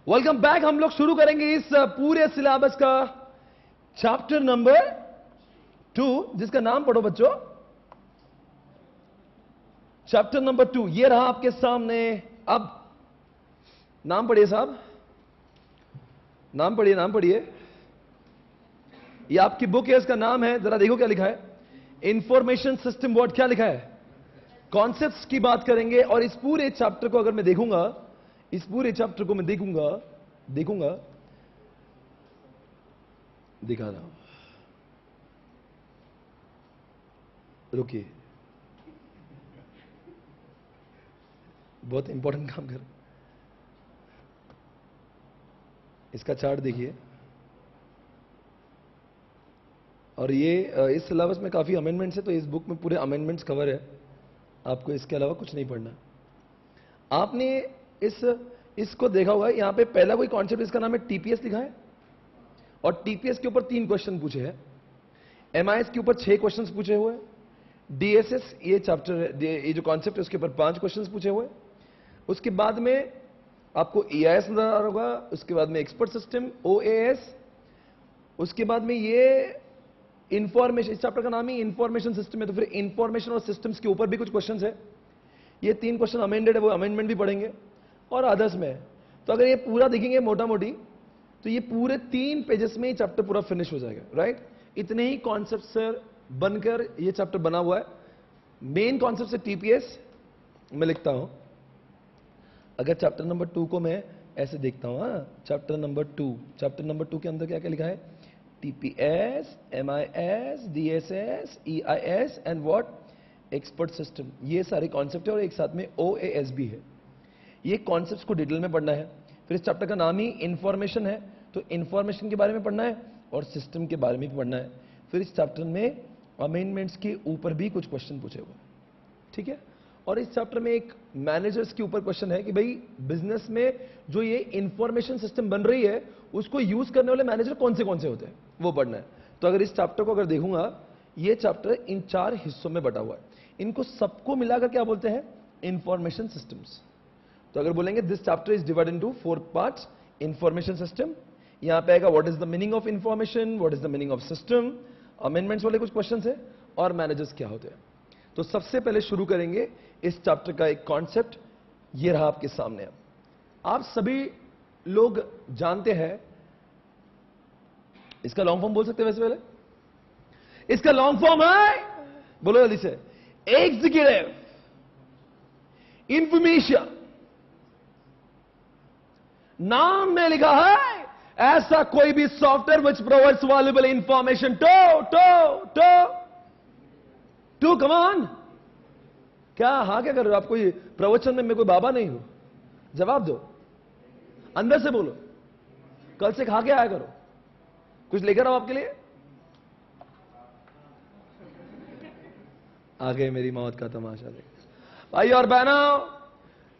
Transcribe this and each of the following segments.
Welcome back. हम लोग शुरू करेंगे इस पूरे सिलेबस का चैप्टर नंबर 2, जिसका नाम पढ़ो बच्चों। चैप्टर नंबर 2 ये रहा आपके सामने। अब नाम पढ़िए साहब, नाम पढ़िए। ये आपकी बुक है, इसका नाम है, जरा देखो क्या लिखा है, इंफॉर्मेशन सिस्टम बोर्ड। क्या लिखा है? कॉन्सेप्ट्स की बात करेंगे। और इस पूरे चैप्टर को अगर मैं देखूंगा, इस पूरे चैप्टर को मैं देखूंगा दिखा रहा हूं, रुकिए, बहुत इंपॉर्टेंट काम कर। इसका चार्ट देखिए। और ये इस सिलेबस में काफी अमेंडमेंट्स है, तो इस बुक में पूरे अमेंडमेंट्स कवर है। आपको इसके अलावा कुछ नहीं पढ़ना। आपने इसको देखा होगा, यहां पे पहला कोई कॉन्सेप्ट, इसका नाम है टीपीएस लिखा है। और टीपीएस के ऊपर 3 क्वेश्चन पूछे हैं। एमआईएस के ऊपर 6 क्वेश्चन पूछे हुए। डीएसएस ये चैप्टर, ये जो कॉन्सेप्ट है उसके ऊपर 5 क्वेश्चन पूछे हुए। उसके बाद में आपको ईआईएस नजर आ रहा होगा। उसके बाद में एक्सपर्ट सिस्टम, ओएएस। उसके बाद में ये इंफॉर्मेशन, इस चैप्टर का नाम ही इंफॉर्मेशन सिस्टम है, तो फिर इंफॉर्मेशन और सिस्टम्स के ऊपर भी कुछ क्वेश्चन है। ये 3 क्वेश्चन अमेंडेड है, वो अमेंडमेंट भी पढ़ेंगे और अदर्स में। तो अगर ये पूरा देखेंगे मोटा मोटी, तो ये पूरे 3 पेजेस में ये चैप्टर पूरा फिनिश हो जाएगा, राइट। इतने ही कॉन्सेप्ट से बनकर ये चैप्टर बना हुआ है। मेन कॉन्सेप्ट से टीपीएस मैं लिखता हूं। अगर चैप्टर नंबर 2 को मैं ऐसे देखता हूं, चैप्टर नंबर 2 के अंदर क्या क्या लिखा है? TPS, MIS, DSS, EIS and what, expert system. ये सारे कॉन्सेप्ट है और एक साथ में ओएएस भी है। ये कॉन्सेप्ट्स को डिटेल में पढ़ना है। फिर इस चैप्टर का नाम ही इंफॉर्मेशन है, तो इंफॉर्मेशन के बारे में पढ़ना है और सिस्टम के बारे में भी पढ़ना है। फिर इस चैप्टर में अमेंडमेंट्स के ऊपर भी कुछ क्वेश्चन पूछे हुए, ठीक है। और इस चैप्टर में एक मैनेजर्स के ऊपर क्वेश्चन है कि भाई बिजनेस में जो ये इंफॉर्मेशन सिस्टम बन रही है, उसको यूज करने वाले मैनेजर कौन से होते हैं, वो पढ़ना है। तो अगर इस चैप्टर को अगर देखूंगा, ये चैप्टर इन 4 हिस्सों में बटा हुआ है। इनको सबको मिलाकर क्या बोलते हैं? Information systems. तो अगर बोलेंगे this chapter is divided into 4 parts, information system. यहां पे आएगा what is the meaning of information, what is the meaning of system, amendments वाले कुछ क्वेश्चंस है, और मैनेजर्स क्या होते हैं। तो सबसे पहले शुरू करेंगे इस चैप्टर का एक कॉन्सेप्ट। ये रहा आपके सामने। आप सभी लोग जानते हैं, इसका लॉन्ग फॉर्म बोल सकते हैं वैसे पहले? इसका लॉन्ग फॉर्म है, बोलो जल्दी से, एग्जीक्यूटिव इंफॉर्मेशन। नाम में लिखा है ऐसा कोई भी software which provides valuable information to come on. क्या हाँ क्या कर रहे हो आप? कोई प्रवचन में मैं कोई बाबा नहीं हूं? जवाब दो, अंदर से बोलो। कल से खा के आया करो, कुछ लेकर आओ आपके लिए। आ गए मेरी मौत का तमाशा देख। भाई और बहनों,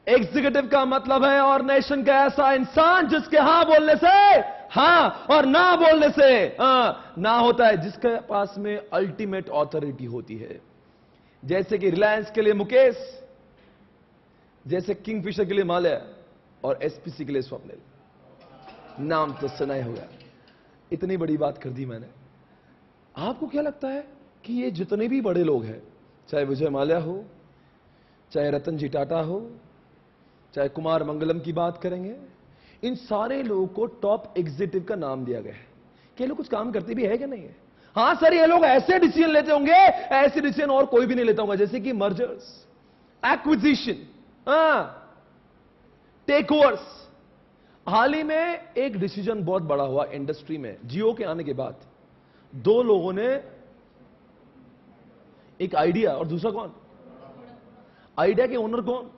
एग्जीक्यूटिव का मतलब है ऑर्गेनाइजेशन का ऐसा इंसान जिसके हां बोलने से हां और ना बोलने से ना होता है, जिसके पास में अल्टीमेट ऑथोरिटी होती है। जैसे कि रिलायंस के लिए मुकेश, जैसे किंगफिशर के लिए माल्या और एसपीसी के लिए स्वप्निल। नाम तो सुना ही होगा। इतनी बड़ी बात कर दी मैंने। आपको क्या लगता है कि ये जितने भी बड़े लोग हैं, चाहे विजय माल्या हो, चाहे रतन जी टाटा हो, चाहे कुमार मंगलम की बात करेंगे, इन सारे लोगों को टॉप एग्जीक्यूटिव का नाम दिया गया है। क्या लोग कुछ काम करते भी है कि नहीं है? हां सर, ये लोग ऐसे डिसीजन लेते होंगे, ऐसे डिसीजन और कोई भी नहीं लेता होगा, जैसे कि मर्जर्स, एक्विजिशन, टेक ओवर्स। हाल ही में एक डिसीजन बहुत बड़ा हुआ इंडस्ट्री में। जियो के आने के बाद 2 लोगों ने, एक आइडिया और दूसरा कौन? आइडिया के ओनर कौन?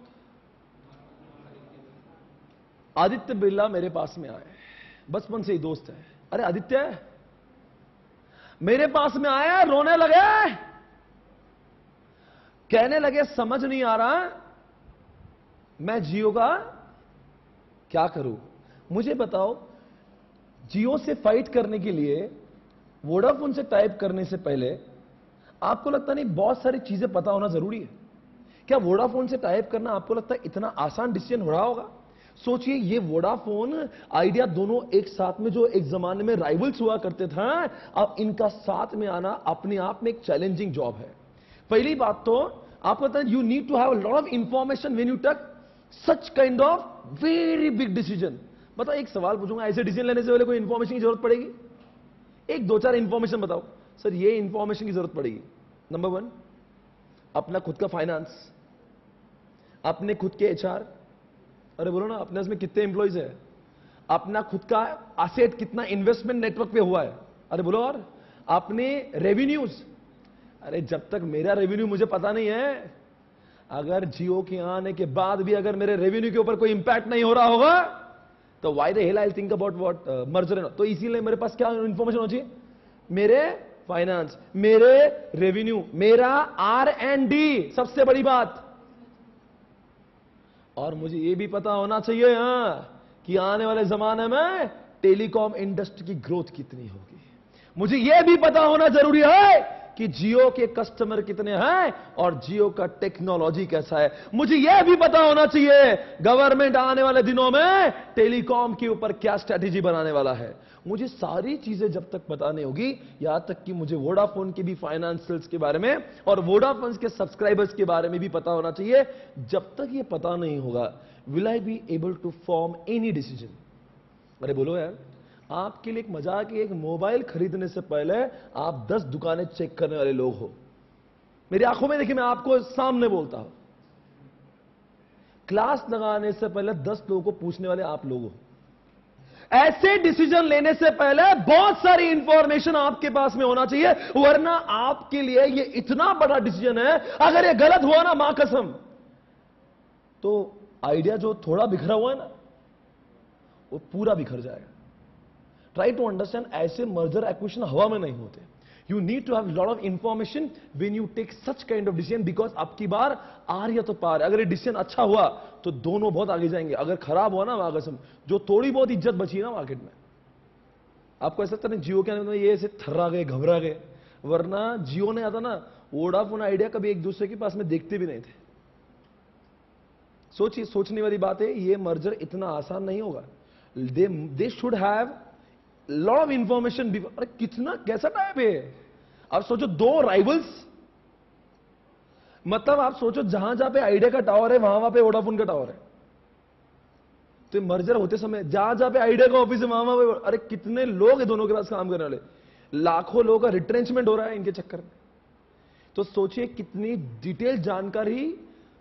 आदित्य बिरला मेरे पास में आए, बचपन से ही दोस्त है। अरे आदित्य मेरे पास में आया, रोने लगे, कहने लगे समझ नहीं आ रहा मैं जियो का क्या करूं, मुझे बताओ। जियो से फाइट करने के लिए वोडाफोन से टाइप करने से पहले आपको लगता नहीं बहुत सारी चीजें पता होना जरूरी है? क्या वोडाफोन से टाइप करना आपको लगता है इतना आसान डिसीजन हो रहा होगा? सोचिए ये वोडाफोन आइडिया दोनों एक साथ में, जो एक जमाने में राइवल्स हुआ करते थे, अब इनका साथ में आना अपने आप में एक चैलेंजिंग जॉब है। पहली बात तो आपको पता है, you need to have a lot of information when you take such kind of very big decision. बताओ, एक सवाल पूछूंगा, ऐसे डिसीजन लेने से पहले कोई इंफॉर्मेशन की जरूरत पड़ेगी? एक दो चार इंफॉर्मेशन बताओ सर, ये इंफॉर्मेशन की जरूरत पड़ेगी। नंबर 1, अपना खुद का फाइनेंस, अपने खुद के एचआर, अरे बोलो ना, अपने में कितने एम्प्लॉइज है, अपना खुद का एसेट कितना इन्वेस्टमेंट नेटवर्क पे हुआ है, अरे बोलो, और अपने रेवेन्यूज। अरे जब तक मेरा रेवेन्यू मुझे पता नहीं है, अगर जियो के आने के बाद भी अगर मेरे रेवेन्यू के ऊपर कोई इंपैक्ट नहीं हो रहा होगा, तो why the hell I think about what merger. तो इसीलिए मेरे पास क्या इंफॉर्मेशन होनी चाहिए? मेरे फाइनेंस, मेरे रेवेन्यू, मेरा R&D, सबसे बड़ी बात। और मुझे यह भी पता होना चाहिए कि आने वाले जमाने में टेलीकॉम इंडस्ट्री की ग्रोथ कितनी होगी। मुझे यह भी पता होना जरूरी है कि जियो के कस्टमर कितने हैं और जियो का टेक्नोलॉजी कैसा है। मुझे यह भी पता होना चाहिए गवर्नमेंट आने वाले दिनों में टेलीकॉम के ऊपर क्या स्ट्रैटेजी बनाने वाला है। मुझे सारी चीजें जब तक पता नहीं होगी, यहां तक कि मुझे वोडाफोन के भी फाइनेंशियल्स के बारे में और वोडाफोन के सब्सक्राइबर्स के बारे में भी पता होना चाहिए। जब तक यह पता नहीं होगा, will I be able to form any decision. अरे बोलो यार, आपके लिए एक मजाक है, एक मोबाइल खरीदने से पहले आप 10 दुकानें चेक करने वाले लोग हो। मेरी आंखों में देखिए, मैं आपको सामने बोलता हूं, क्लास लगाने से पहले 10 लोगों को पूछने वाले आप लोग हो। ऐसे डिसीजन लेने से पहले बहुत सारी इंफॉर्मेशन आपके पास में होना चाहिए, वरना आपके लिए यह इतना बड़ा डिसीजन है, अगर यह गलत हुआ ना, मां कसम, तो आइडिया जो थोड़ा बिखरा हुआ है ना, वो पूरा बिखर जाएगा। ट्राई टू अंडरस्टैंड, ऐसे मर्जर एक्विजिशन हवा में नहीं होते। You need to have lot of information when you take such kind of decision, because अब की बार आर या तो पार। अगर ये डिसीजन अच्छा हुआ तो दोनों बहुत आगे जाएंगे, अगर खराब हुआ ना, मां कसम, जो थोड़ी बहुत इज्जत बची है ना मार्केट में, आपको ऐसा लगता नहीं जियो के आने ये ऐसे थर्रा गए, घबरा गए, वरना जियो ने आता ना, वोडाफोन आइडिया कभी एक दूसरे के पास में देखते भी नहीं थे। सोचिए, सोचने वाली बात है, ये मर्जर इतना आसान नहीं होगा। They should have lot of information. अरे कितना कैसा टाइप है, आप सोचो, 2 राइवल्स, मतलब आप सोचो जहां जहां पे आइडिया का टावर है वहां पे वोडाफोन का टावर है। तो मर्जर होते समय जहां जहां पे आइडिया का ऑफिस है वहां पे, अरे कितने लोग हैं दोनों के पास काम करने वाले, लाखों लोगों का रिट्रेंचमेंट हो रहा है इनके चक्कर में। तो सोचिए कितनी डिटेल जानकारी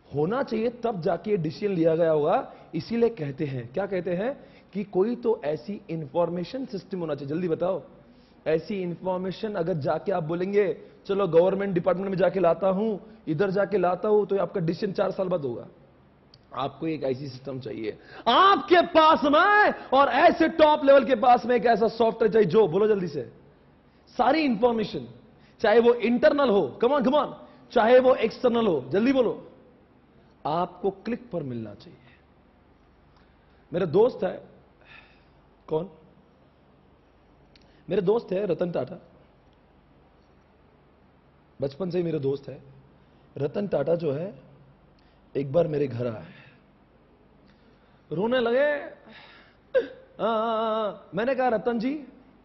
होना चाहिए, तब जाके डिसीजन लिया गया होगा। इसीलिए कहते हैं, क्या कहते हैं, कि कोई तो ऐसी इंफॉर्मेशन सिस्टम होना चाहिए। जल्दी बताओ, ऐसी इंफॉर्मेशन अगर जाके आप बोलेंगे चलो गवर्नमेंट डिपार्टमेंट में जाके लाता हूं, इधर जाके लाता हूं, तो आपका डिसीजन 4 साल बाद होगा। आपको एक ऐसी सिस्टम चाहिए आपके पास में, और ऐसे टॉप लेवल के पास में एक ऐसा सॉफ्टवेयर चाहिए जो, बोलो जल्दी से, सारी इंफॉर्मेशन, चाहे वो इंटरनल हो, कमान कमान, चाहे वो एक्सटर्नल हो, जल्दी बोलो, आपको क्लिक पर मिलना चाहिए। मेरा दोस्त है, कौन? मेरे दोस्त है रतन टाटा, बचपन से ही मेरे दोस्त है। रतन टाटा जो है, एक बार मेरे घर आए, रोने लगे। मैंने कहा रतन जी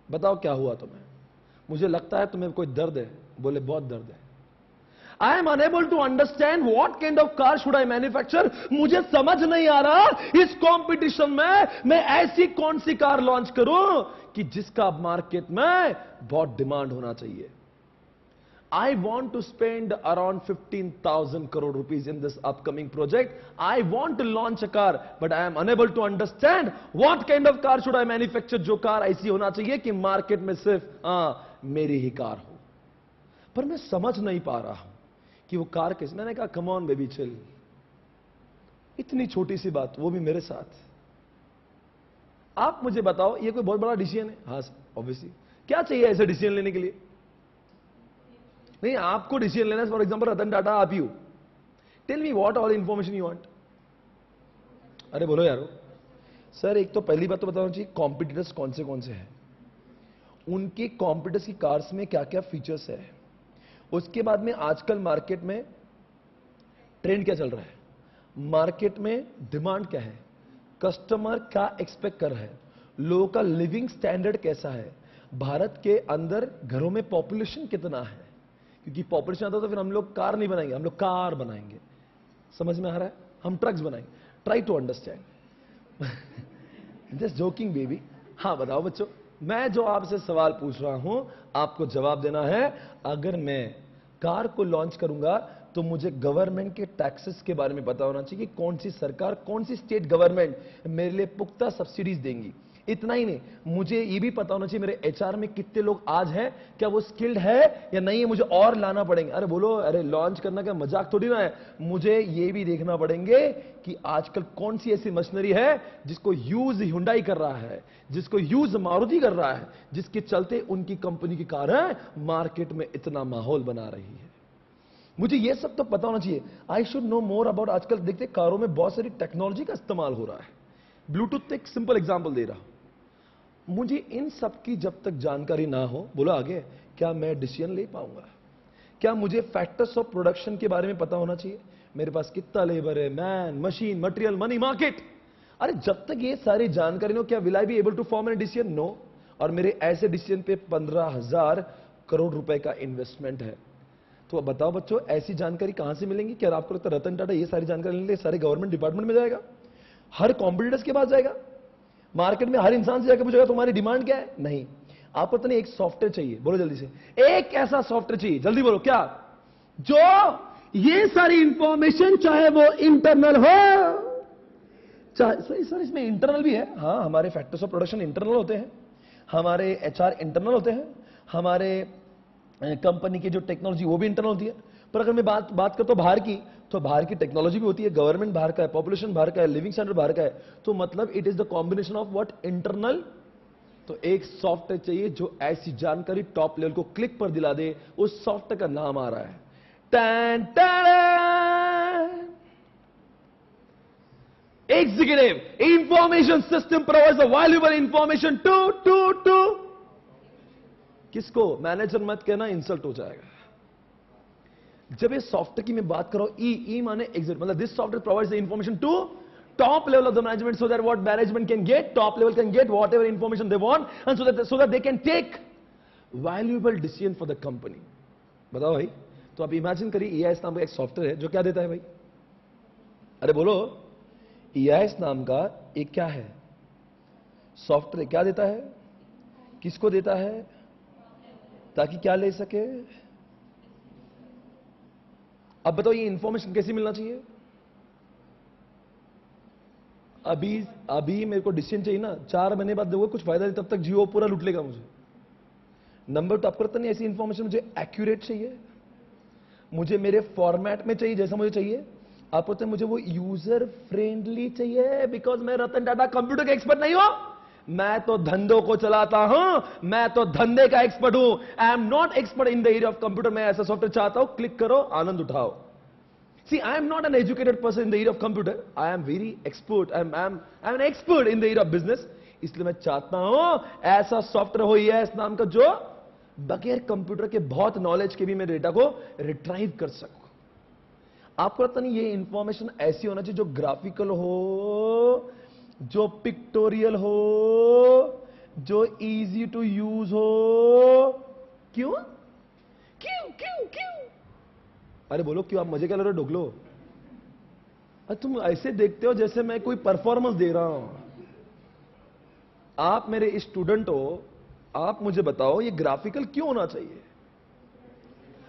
बताओ क्या हुआ तुम्हें, मुझे लगता है तुम्हें कोई दर्द है। बोले बहुत दर्द है। I am unable to understand what kind of car should I manufacture. मुझे समझ नहीं आ रहा इस कंपटीशन में मैं ऐसी कौन सी कार लॉन्च करूं कि जिसका मार्केट में बहुत डिमांड होना चाहिए। I want to spend around 15,000 crore rupees in this upcoming project. I want to launch a car, but I am unable to understand what kind of car should I manufacture. जो car ऐसी होना चाहिए कि market में सिर्फ मेरी ही car हो, पर मैं समझ नहीं पा रहा हूं कि वो कार कैसे। मैंने कहा कम ऑन बेबी चिल, इतनी छोटी सी बात, वो भी मेरे साथ। आप मुझे बताओ ये कोई बहुत बड़ा डिसीजन है? हाँ ऑब्वियसली। क्या चाहिए ऐसे डिसीजन लेने के लिए? नहीं, आपको डिसीजन लेना है। फॉर एग्जांपल रतन टाटा आप ही हो, tell me what all information you want. अरे बोलो यारो। सर एक तो पहली बात तो बताना चाहिए कॉम्पिटिटर्स कौन से हैं, उनके कॉम्पिटिटर्स की कार्स में क्या क्या फीचर्स है। उसके बाद में आजकल मार्केट में ट्रेंड क्या चल रहा है, मार्केट में डिमांड क्या है, कस्टमर क्या एक्सपेक्ट कर रहा है, लोगों का लिविंग स्टैंडर्ड कैसा है, भारत के अंदर घरों में पॉपुलेशन कितना है, क्योंकि पॉपुलेशन आता तो फिर हम लोग कार नहीं बनाएंगे, हम लोग कार बनाएंगे। समझ में आ रहा है? हम ट्रक्स बनाएंगे। Try to understand. Just joking baby. हाँ बताओ बच्चों, मैं जो आपसे सवाल पूछ रहा हूं आपको जवाब देना है। अगर मैं कार को लॉन्च करूंगा तो मुझे गवर्नमेंट के टैक्सेस के बारे में पता होना चाहिए कि कौन सी सरकार, कौन सी स्टेट गवर्नमेंट मेरे लिए पुख्ता सब्सिडीज देंगी। इतना ही नहीं, मुझे यह भी पता होना चाहिए मेरे एचआर में कितने लोग आज हैं, क्या वो स्किल्ड है या नहीं है, मुझे और लाना पड़ेंगे। अरे बोलो, अरे लॉन्च करना का मजाक थोड़ी ना है। मुझे यह भी देखना पड़ेंगे कि आजकल कौन सी ऐसी मशीनरी है जिसको यूज हुंडई कर रहा है, जिसको यूज मारुति कर रहा है, जिसके चलते उनकी कंपनी की कारें मार्केट में इतना माहौल बना रही है। मुझे यह सब तो पता होना चाहिए। I should know more about. आजकल देखते कारों में बहुत सारी टेक्नोलॉजी का इस्तेमाल हो रहा है। ब्लूटूथ एक सिंपल एग्जांपल दे रहा हूं। मुझे इन सब की जब तक जानकारी ना हो, बोलो आगे, क्या मैं डिसीजन ले पाऊंगा? क्या मुझे फैक्टर्स ऑफ प्रोडक्शन के बारे में पता होना चाहिए? मेरे पास कितना लेबर है, man, machine, material, money, market. अरे जब तक ये सारी जानकारी नो, क्या will I be able to form an decision? No. और मेरे ऐसे डिसीजन पे 15,000 करोड़ रुपए का इन्वेस्टमेंट है। तो अब बताओ बच्चों, ऐसी जानकारी कहां से मिलेंगी? क्या आपको लगता है रतन टाटा ये सारी जानकारी लेने सारे गवर्नमेंट डिपार्टमेंट में जाएगा, हर कॉम्पिटिटर्स के पास जाएगा, मार्केट में हर इंसान से जाकर पूछेगा तुम्हारी डिमांड क्या है? नहीं। आपको तो नहीं, एक सॉफ्टवेयर चाहिए। बोलो जल्दी से, एक ऐसा सॉफ्टवेयर चाहिए, जल्दी बोलो क्या, जो ये सारी इंफॉर्मेशन, चाहे वो इंटरनल हो, चाहे सर इसमें इंटरनल भी है। हाँ, हमारे फैक्टर्स ऑफ प्रोडक्शन इंटरनल होते हैं, हमारे एचआर इंटरनल होते हैं, हमारे कंपनी की जो टेक्नोलॉजी वो भी इंटरनल होती है। पर अगर मैं बात करता हूं बाहर की, तो बाहर की टेक्नोलॉजी भी होती है, गवर्नमेंट बाहर का है, पॉपुलेशन बाहर का है, लिविंग स्टैंडर्ड बाहर का है। तो मतलब it is the combination of what, internal. तो एक सॉफ्टवेयर चाहिए जो ऐसी जानकारी टॉप लेवल को क्लिक पर दिला दे। उस सॉफ्टवेयर का नाम आ रहा है टैन टैन executive information system provides the valuable information to किसको? मैनेजर मत कहना, इंसल्ट हो जाएगा। जब ये सॉफ्टवेयर की मैं बात कर रहा हूं, ई माने एग्जिट, मतलब this software provides the information to top level of the management so that what management can get, top level can get whatever information they want, and so that they can take valuable decision for the company. बताओ भाई। तो आप imagine करिए, EIS नाम का एक software है जो क्या देता है भाई? अरे बोलो, EIS नाम का एक क्या है सॉफ्टवेयर, क्या देता है, किसको देता है, ताकि क्या ले सके? अब बताओ ये इंफॉर्मेशन कैसे मिलना चाहिए? अभी मेरे को डिसीजन चाहिए ना, 4 महीने बाद दोगे कुछ फायदा नहीं, तब तक जियो पूरा लूट लेगा मुझे। नंबर तो आप करता नहीं, ऐसी इंफॉर्मेशन मुझे एक्यूरेट चाहिए, मुझे मेरे फॉर्मेट में चाहिए जैसा मुझे चाहिए। आप बोलते हैं मुझे वो यूजर फ्रेंडली चाहिए, बिकॉज मैं रतन टाटा कंप्यूटर का एक्सपर्ट नहीं हूं, मैं तो धंधों को चलाता हूं, मैं तो धंधे का एक्सपर्ट हूं। I am not expert in the area of computer. मैं ऐसा सॉफ्टवेयर चाहता हूं, क्लिक करो, आनंद उठाओ। See, I am not an educated person in the area of computer. I am very expert. I'm an expert in the area of business. इसलिए मैं चाहता हूं ऐसा सॉफ्टवेयर हो EIS नाम का जो बगैर कंप्यूटर के बहुत नॉलेज के भी मेरे डेटा को रिट्राइव कर सकूं। आपको लगता नहीं ये इंफॉर्मेशन ऐसी होना चाहिए जो ग्राफिकल हो, जो पिक्टोरियल हो, जो इजी टू यूज हो? क्यों क्यों क्यों क्यों? अरे बोलो क्यों? आप मजे क्या ले रहे हो? ढोकलो, अरे तुम ऐसे देखते हो जैसे मैं कोई परफॉर्मेंस दे रहा हूं। आप मेरे स्टूडेंट हो, आप मुझे बताओ ये ग्राफिकल क्यों होना चाहिए?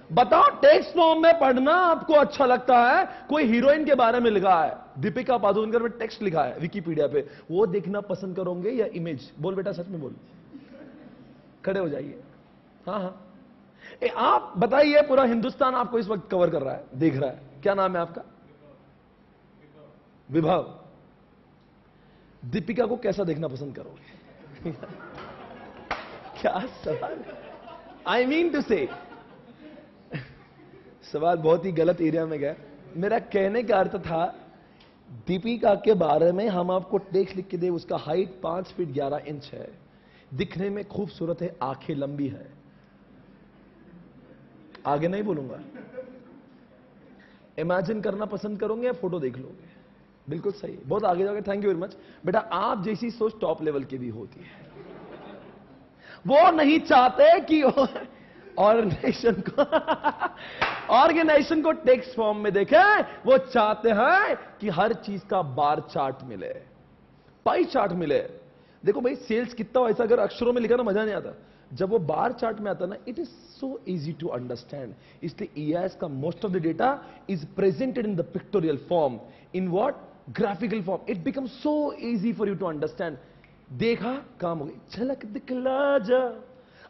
बताओ, टेक्स्ट फॉर्म में पढ़ना आपको अच्छा लगता है? कोई हीरोइन के बारे में लिखा है, दीपिका पादुकोण में टेक्स्ट लिखा है विकिपीडिया पे, वो देखना पसंद करोगे या इमेज? बोल बेटा, सच में बोल, खड़े हो जाइए। हाँ हाँ, आप बताइए, पूरा हिंदुस्तान आपको इस वक्त कवर कर रहा है, देख रहा है। क्या नाम है आपका? विभव। दीपिका को कैसा देखना पसंद करोगे? क्या सवाल, आई मीन टू से, सवाल बहुत ही गलत एरिया में गया। मेरा कहने का अर्थ था, दीपिका के बारे में हम आपको टेक्स्ट लिख के दे, उसका हाइट 5 फीट 11 इंच है, दिखने में खूबसूरत है, आंखें लंबी है। आगे नहीं बोलूंगा। इमेजिन करना पसंद करोगे या फोटो देख लोगे? बिल्कुल सही, बहुत आगे जाओगे, थैंक यू वेरी मच। बेटा आप जैसी सोच टॉप लेवल की भी होती है। वो नहीं चाहते कि ऑर्गेनाइजेशन को टेक्स्ट फॉर्म में देखे, वो चाहते हैं कि हर चीज का बार चार्ट मिले, पाई चार्ट मिले। देखो भाई सेल्स कितना हो, ऐसा अगर अक्षरों में लिखा ना मजा नहीं आता, जब वो बार चार्ट में आता ना it is so easy to understand. इसलिए ईआईएस का most of the data is presented in the pictorial form, in what, graphical form. It becomes so easy for you to understand. देखा काम हो गई, झलक दिखला जा।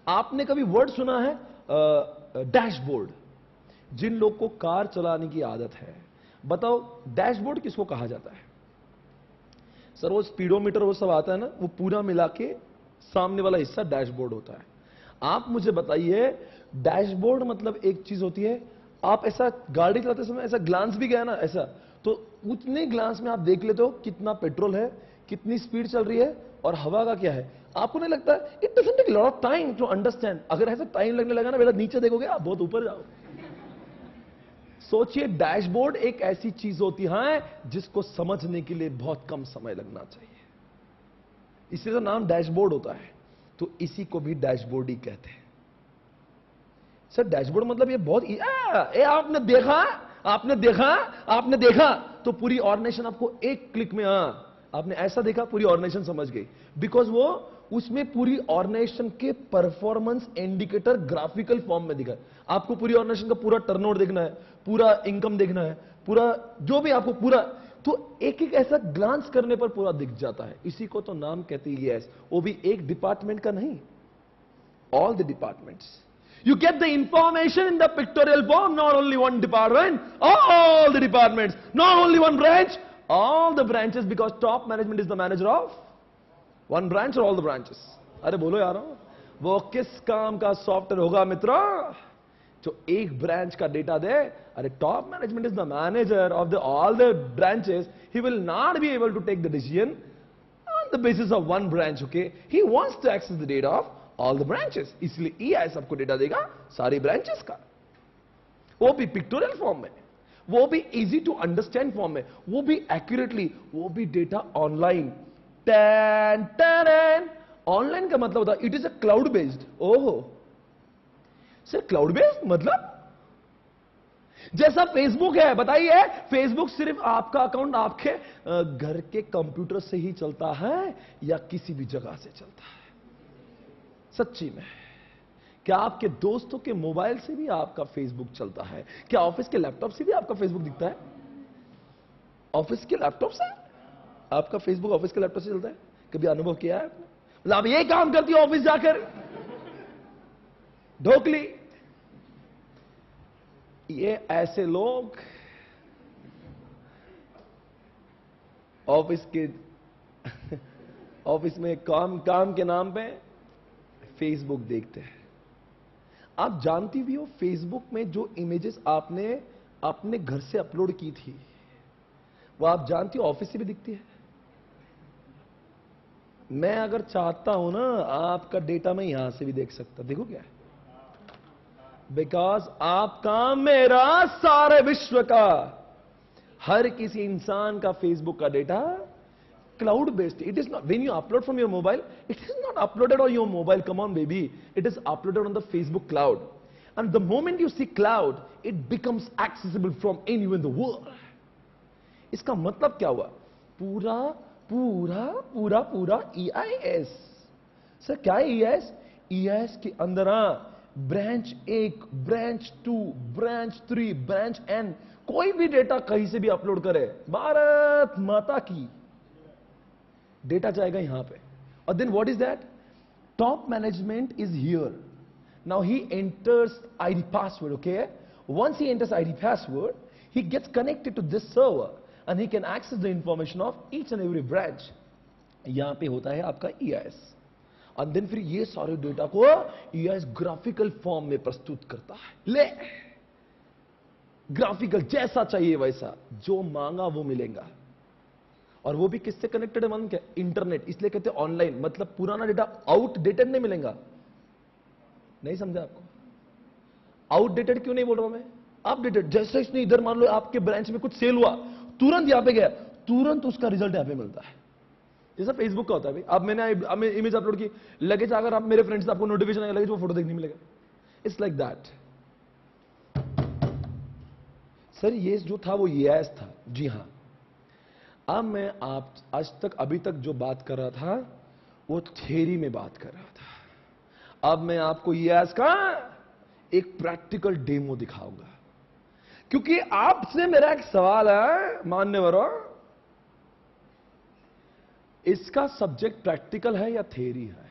आपने कभी वर्ड सुना है डैशबोर्ड? जिन लोग को कार चलाने की आदत है, बताओ डैशबोर्ड किसको कहा जाता है? सर वो स्पीडोमीटर वो सब आता है ना, वो पूरा मिला के सामने वाला हिस्सा डैशबोर्ड होता है। आप मुझे बताइए, डैशबोर्ड मतलब एक चीज होती है, आप ऐसा गाड़ी चलाते समय ऐसा ग्लांस भी गया ना ऐसा, तो उतने ग्लांस में आप देख लेते हो कितना पेट्रोल है, कितनी स्पीड चल रही है और हवा का क्या है। आपको नहीं लगता it doesn't take lot of time to understand? अगर ऐसा टाइम लगने लगा ना, बेटा नीचे देखोगे आप बहुत ऊपर जाओ। सोचिए डैशबोर्ड एक ऐसी चीज होती है जिसको समझने के लिए बहुत कम समय लगना चाहिए, इसलिए तो नाम डैशबोर्ड होता है। तो इसी को भी डैशबोर्ड ही कहते हैं। सर डैशबोर्ड मतलब ये बहुत आपने देखा, आपने देखा, आपने देखा, तो पूरी ऑर्गेनाइजेशन आपको एक क्लिक में, आपने ऐसा देखा पूरी ऑर्गेनाइजेशन समझ गई, बिकॉज वो उसमें पूरी ऑर्गेनाइजेशन के परफॉर्मेंस इंडिकेटर ग्राफिकल फॉर्म में दिखा है। आपको पूरी ऑर्गेनाइजेशन का पूरा टर्नओवर देखना है, पूरा इनकम देखना है, पूरा जो भी आपको पूरा, तो एक एक ऐसा ग्लांस करने पर पूरा दिख जाता है। इसी को तो नाम कहते हैं ईआईएस। वो भी एक डिपार्टमेंट का नहीं, all the departments. You get the information in the pictorial form, not only one department, all the departments, not only one branch, all the branches, because top management is the manager of one branch or all the branches. अरे बोलो यार, वो किस काम का software होगा मित्रों जो एक ब्रांच का डेटा दे? अरे top management is the manager of the all the branches. He will not be able to take the decision on the basis of one branch. Okay, he wants to access the data of all the branches, इसलिए EIS सबको data देगा सारी branches का, वो भी pictorial form में, वो भी इजी टू अंडरस्टैंड फॉर्म में, वो भी एक्यूरेटली, वो भी डेटा ऑनलाइन। ऑनलाइन का मतलब होता है it is a cloud based. ओहो सर, क्लाउड बेस्ड मतलब जैसा फेसबुक है, बताइए फेसबुक सिर्फ आपका अकाउंट आपके घर के कंप्यूटर से ही चलता है या किसी भी जगह से चलता है? सच्ची में क्या आपके दोस्तों के मोबाइल से भी आपका फेसबुक चलता है? क्या ऑफिस के लैपटॉप से भी आपका फेसबुक दिखता है? ऑफिस के लैपटॉप से आपका फेसबुक ऑफिस के लैपटॉप से चलता है? कभी अनुभव किया है आपने? मतलब आप ये काम करती हो ऑफिस जाकर ढोकली। ये ऐसे लोग ऑफिस में काम के नाम पे फेसबुक देखते हैं। आप जानती भी हो फेसबुक में जो इमेजेस आपने अपने घर से अपलोड की थी, वो आप जानती हो ऑफिस से भी दिखती है। मैं अगर चाहता हूं ना आपका डेटा मैं यहां से भी देख सकता। देखो क्या है, बिकॉज आपका, मेरा, सारे विश्व का, हर किसी इंसान का फेसबुक का data cloud based. It is not, when you upload from your mobile, it is not uploaded on your mobile, come on baby, it is uploaded on the Facebook cloud, and the moment you see cloud it becomes accessible from anywhere in the world. इसका मतलब क्या हुआ? पूरा पूरा पूरा पूरा EIS। Sir क्या है EIS? EIS के अंदर branch 1, branch 2, branch 3, branch N, कोई भी डेटा कहीं से भी अपलोड करे, भारत माता की डेटा जाएगा यहां पे। और then what is that? Top management is here. Now he enters ID password. Okay, once he enters ID password he gets connected to this server and he can access the information of each and every branch. यहां पे होता है आपका EIS, और then फिर ये सारे data को EIS ग्राफिकल फॉर्म में प्रस्तुत करता है। ले ग्राफिकल जैसा चाहिए वैसा, जो मांगा वो मिलेगा। और वो भी किससे कनेक्टेड है मालूम क्या? इंटरनेट। इसलिए कहते हैं ऑनलाइन, मतलब पुराना डेटा आउटडेटेड नहीं मिलेगा। नहीं समझा आपको? आउटडेटेड क्यों नहीं बोल रहा हूं मैं? अपडेटेड। जैसे इसने इधर मान लो आपके ब्रांच में कुछ सेल हुआ, तुरंत यहां पे गया, तुरंत उसका रिजल्ट यहां पे मिलता है। जैसा फेसबुक का होता है भाई, अब मैंने इमेज अपलोड की, लगेज अगर आप मेरे फ्रेंड्स से आपको नोटिफिकेशन आएगा, लगेज वो फोटो देखने मिलेगा। It's like that. सर ये जो था वो यस था, जी हां। अब मैं आप आज तक अभी तक जो बात कर रहा था वो थ्योरी में बात कर रहा था। अब मैं आपको यस का एक प्रैक्टिकल डेमो दिखाऊंगा, क्योंकि आपसे मेरा एक सवाल है मान्यवरों, इसका सब्जेक्ट प्रैक्टिकल है या थ्योरी है?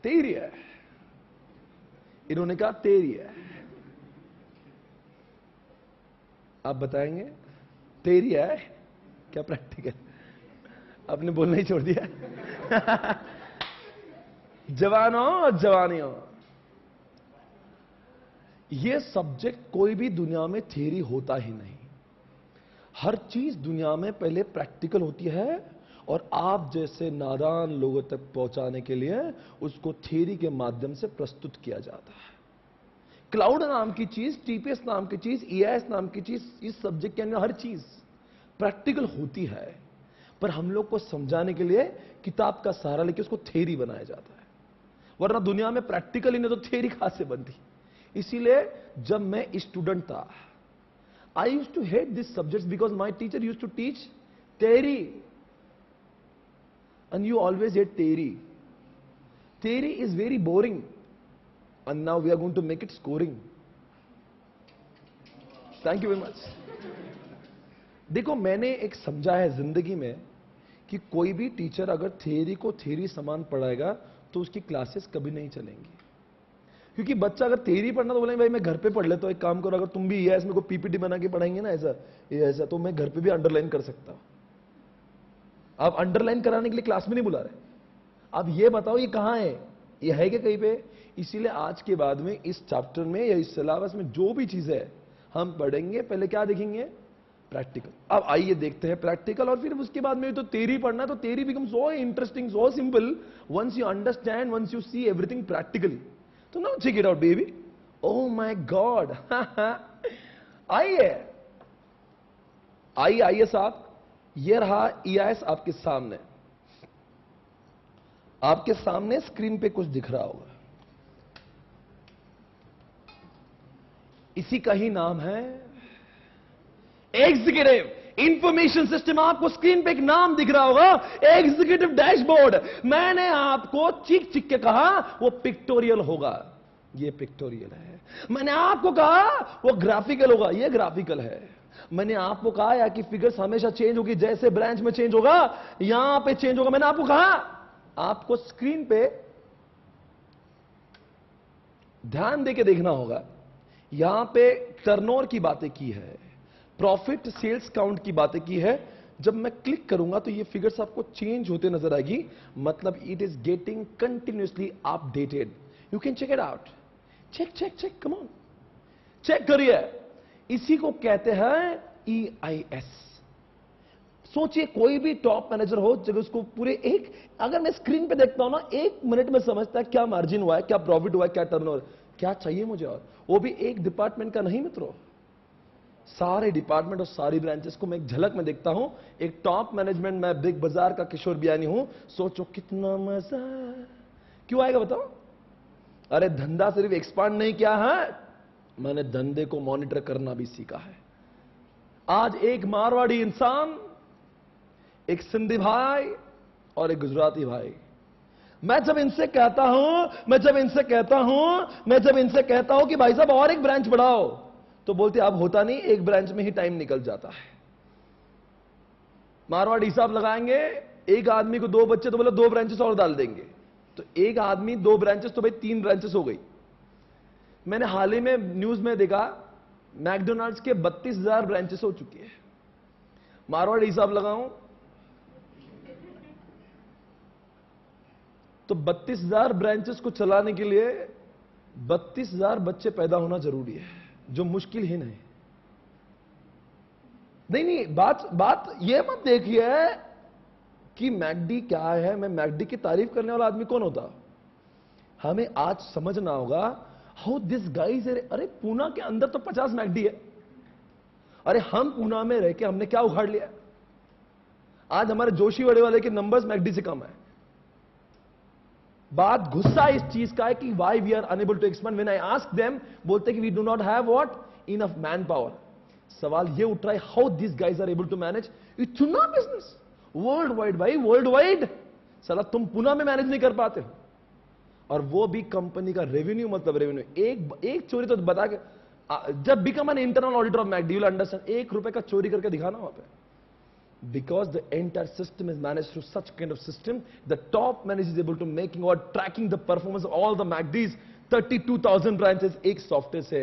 थ्योरी है। इन्होंने कहा थ्योरी है। आप बताएंगे थ्योरी है क्या प्रैक्टिकल? आपने बोलना ही छोड़ दिया। जवानों और जवानियों, यह सब्जेक्ट कोई भी दुनिया में थ्योरी होता ही नहीं। हर चीज दुनिया में पहले प्रैक्टिकल होती है, और आप जैसे नादान लोगों तक पहुंचाने के लिए उसको थ्योरी के माध्यम से प्रस्तुत किया जाता है। क्लाउड नाम की चीज, टीपीएस नाम की चीज, ईआईएस नाम की चीज, इस सब्जेक्ट के अंदर हर चीज प्रैक्टिकल होती है, पर हम लोग को समझाने के लिए किताब का सहारा लेके उसको थ्योरी बनाया जाता है। वरना दुनिया में प्रैक्टिकल ही नहीं तो थ्योरी कहां से बनती। इसीलिए जब मैं स्टूडेंट था, I used to hate this subject because my teacher used to teach theory, and you always hate theory. Theory is very boring, and now we are going to make it scoring. Thank you very much. देखो, मैंने एक समझा है जिंदगी में कि कोई भी टीचर अगर थ्योरी को थ्योरी समान पढ़ाएगा तो उसकी क्लासेस कभी नहीं चलेंगी। क्योंकि बच्चा अगर थ्योरी पढ़ना तो बोलेंगे भाई मैं घर पे पढ़ लेता हूं, एक काम करो, अगर तुम भी ये इसमें को पीपीटी बना के पढ़ाएंगे ना ऐसा तो मैं घर पे भी अंडरलाइन कर सकता हूं। आप अंडरलाइन कराने के लिए क्लास में नहीं बुला रहे। आप ये बताओ ये कहां है, ये है क्या कहीं पे? इसीलिए आज के बाद में इस चैप्टर में या इस सिलेबस में जो भी चीजें है हम पढ़ेंगे, पहले क्या देखेंगे? प्रैक्टिकल। अब आइए देखते हैं प्रैक्टिकल, और फिर उसके बाद में तो थ्योरी पढ़ना, तो theory become so interesting, so simple once you understand, once you see everything practically. तो now check it out baby. Oh my god. आइए साहब, ये रहा ईआईएस आपके सामने। आपके सामने स्क्रीन पे कुछ दिख रहा होगा, इसी का ही नाम है एग्जीक्यूटिव इंफॉर्मेशन सिस्टम। आपको स्क्रीन पे एक नाम दिख रहा होगा, एग्जीक्यूटिव डैशबोर्ड। मैंने आपको चीख चीख के कहा वो पिक्टोरियल होगा, ये पिक्टोरियल है। मैंने आपको कहा वो ग्राफिकल होगा, ये ग्राफिकल है। मैंने आपको कहा या कि फिगर्स हमेशा चेंज होगी, जैसे ब्रांच में चेंज होगा यहां पे चेंज होगा। मैंने आपको कहा, आपको स्क्रीन पे ध्यान देके देखना होगा। यहां पे टर्नओवर की बातें की है, प्रॉफिट सेल्स काउंट की बातें की है। जब मैं क्लिक करूंगा तो ये फिगर्स आपको चेंज होते नजर आएगी, मतलब it is getting continuously updated. You can check it out. Check come on, check करिए। इसी को कहते हैं ईआईएस। सोचिए कोई भी टॉप मैनेजर हो, जब उसको पूरे एक, अगर मैं स्क्रीन पे देखता हूं ना, 1 मिनट में समझता है क्या मार्जिन हुआ है, क्या प्रॉफिट हुआ है, क्या टर्नओवर, क्या चाहिए मुझे। और वो भी एक डिपार्टमेंट का नहीं मित्रों, सारे डिपार्टमेंट और सारी ब्रांचेस को मैं एक झलक में देखता हूं। एक टॉप मैनेजमेंट, मैं बिग बाजार का किशोर बियानी हूं। सोचो कितना मजा क्यों आएगा बताओ। अरे धंधा सिर्फ एक्सपांड नहीं किया है, मैंने धंधे को मॉनिटर करना भी सीखा है। आज एक मारवाड़ी इंसान, एक सिंधी भाई और एक गुजराती भाई, मैं जब इनसे कहता हूं कि भाई साहब और एक ब्रांच बढ़ाओ, तो बोलते अब होता नहीं, एक ब्रांच में ही टाइम निकल जाता है। मारवाड़ी हिसाब लगाएंगे, एक आदमी को 2 बच्चे, तो बोले 2 ब्रांचेस और डाल देंगे, तो एक आदमी 2 ब्रांचेस, तो भाई 3 ब्रांचेस हो गई। मैंने हाल ही में न्यूज में देखा, मैकडोनाल्ड्स के 32,000 ब्रांचेस हो चुकी है। मारवाड़ी हिसाब लगाऊं तो 32,000 ब्रांचेस को चलाने के लिए 32,000 बच्चे पैदा होना जरूरी है, जो मुश्किल ही नहीं। बात ये मत देखिए कि मैकडी क्या है, मैं मैकडी की तारीफ करने वाला आदमी कौन होता। हमें आज समझना होगा हाउ दिस गाइज। अरे पूना के अंदर तो 50 मैकडी है, अरे हम पूना में रह के हमने क्या उखाड़ लिया? आज हमारे जोशी वड़े वाले के नंबर्स मैकडी से कम है। बात गुस्सा इस चीज का है कि why we are unable to expand. When I ask them, बोलते कि we do not have what, enough man power. सवाल ये उठ रहा है, how this guys are able to manage इतना बिजनेस वर्ल्ड वाइड। भाई वर्ल्ड वाइड साला तुम पुणे में मैनेज नहीं कर पाते हो, और वो भी कंपनी का रेवेन्यू, मतलब रेवेन्यू एक चोरी तो बता के, जब become an internal auditor of McD, you will understand. 1 रुपए का चोरी करके दिखाना वहां पे, because the entire system is managed through such kind of system. The top manager is able to making or tracking the performance of all the MACDs, 32,000 branches एक software से।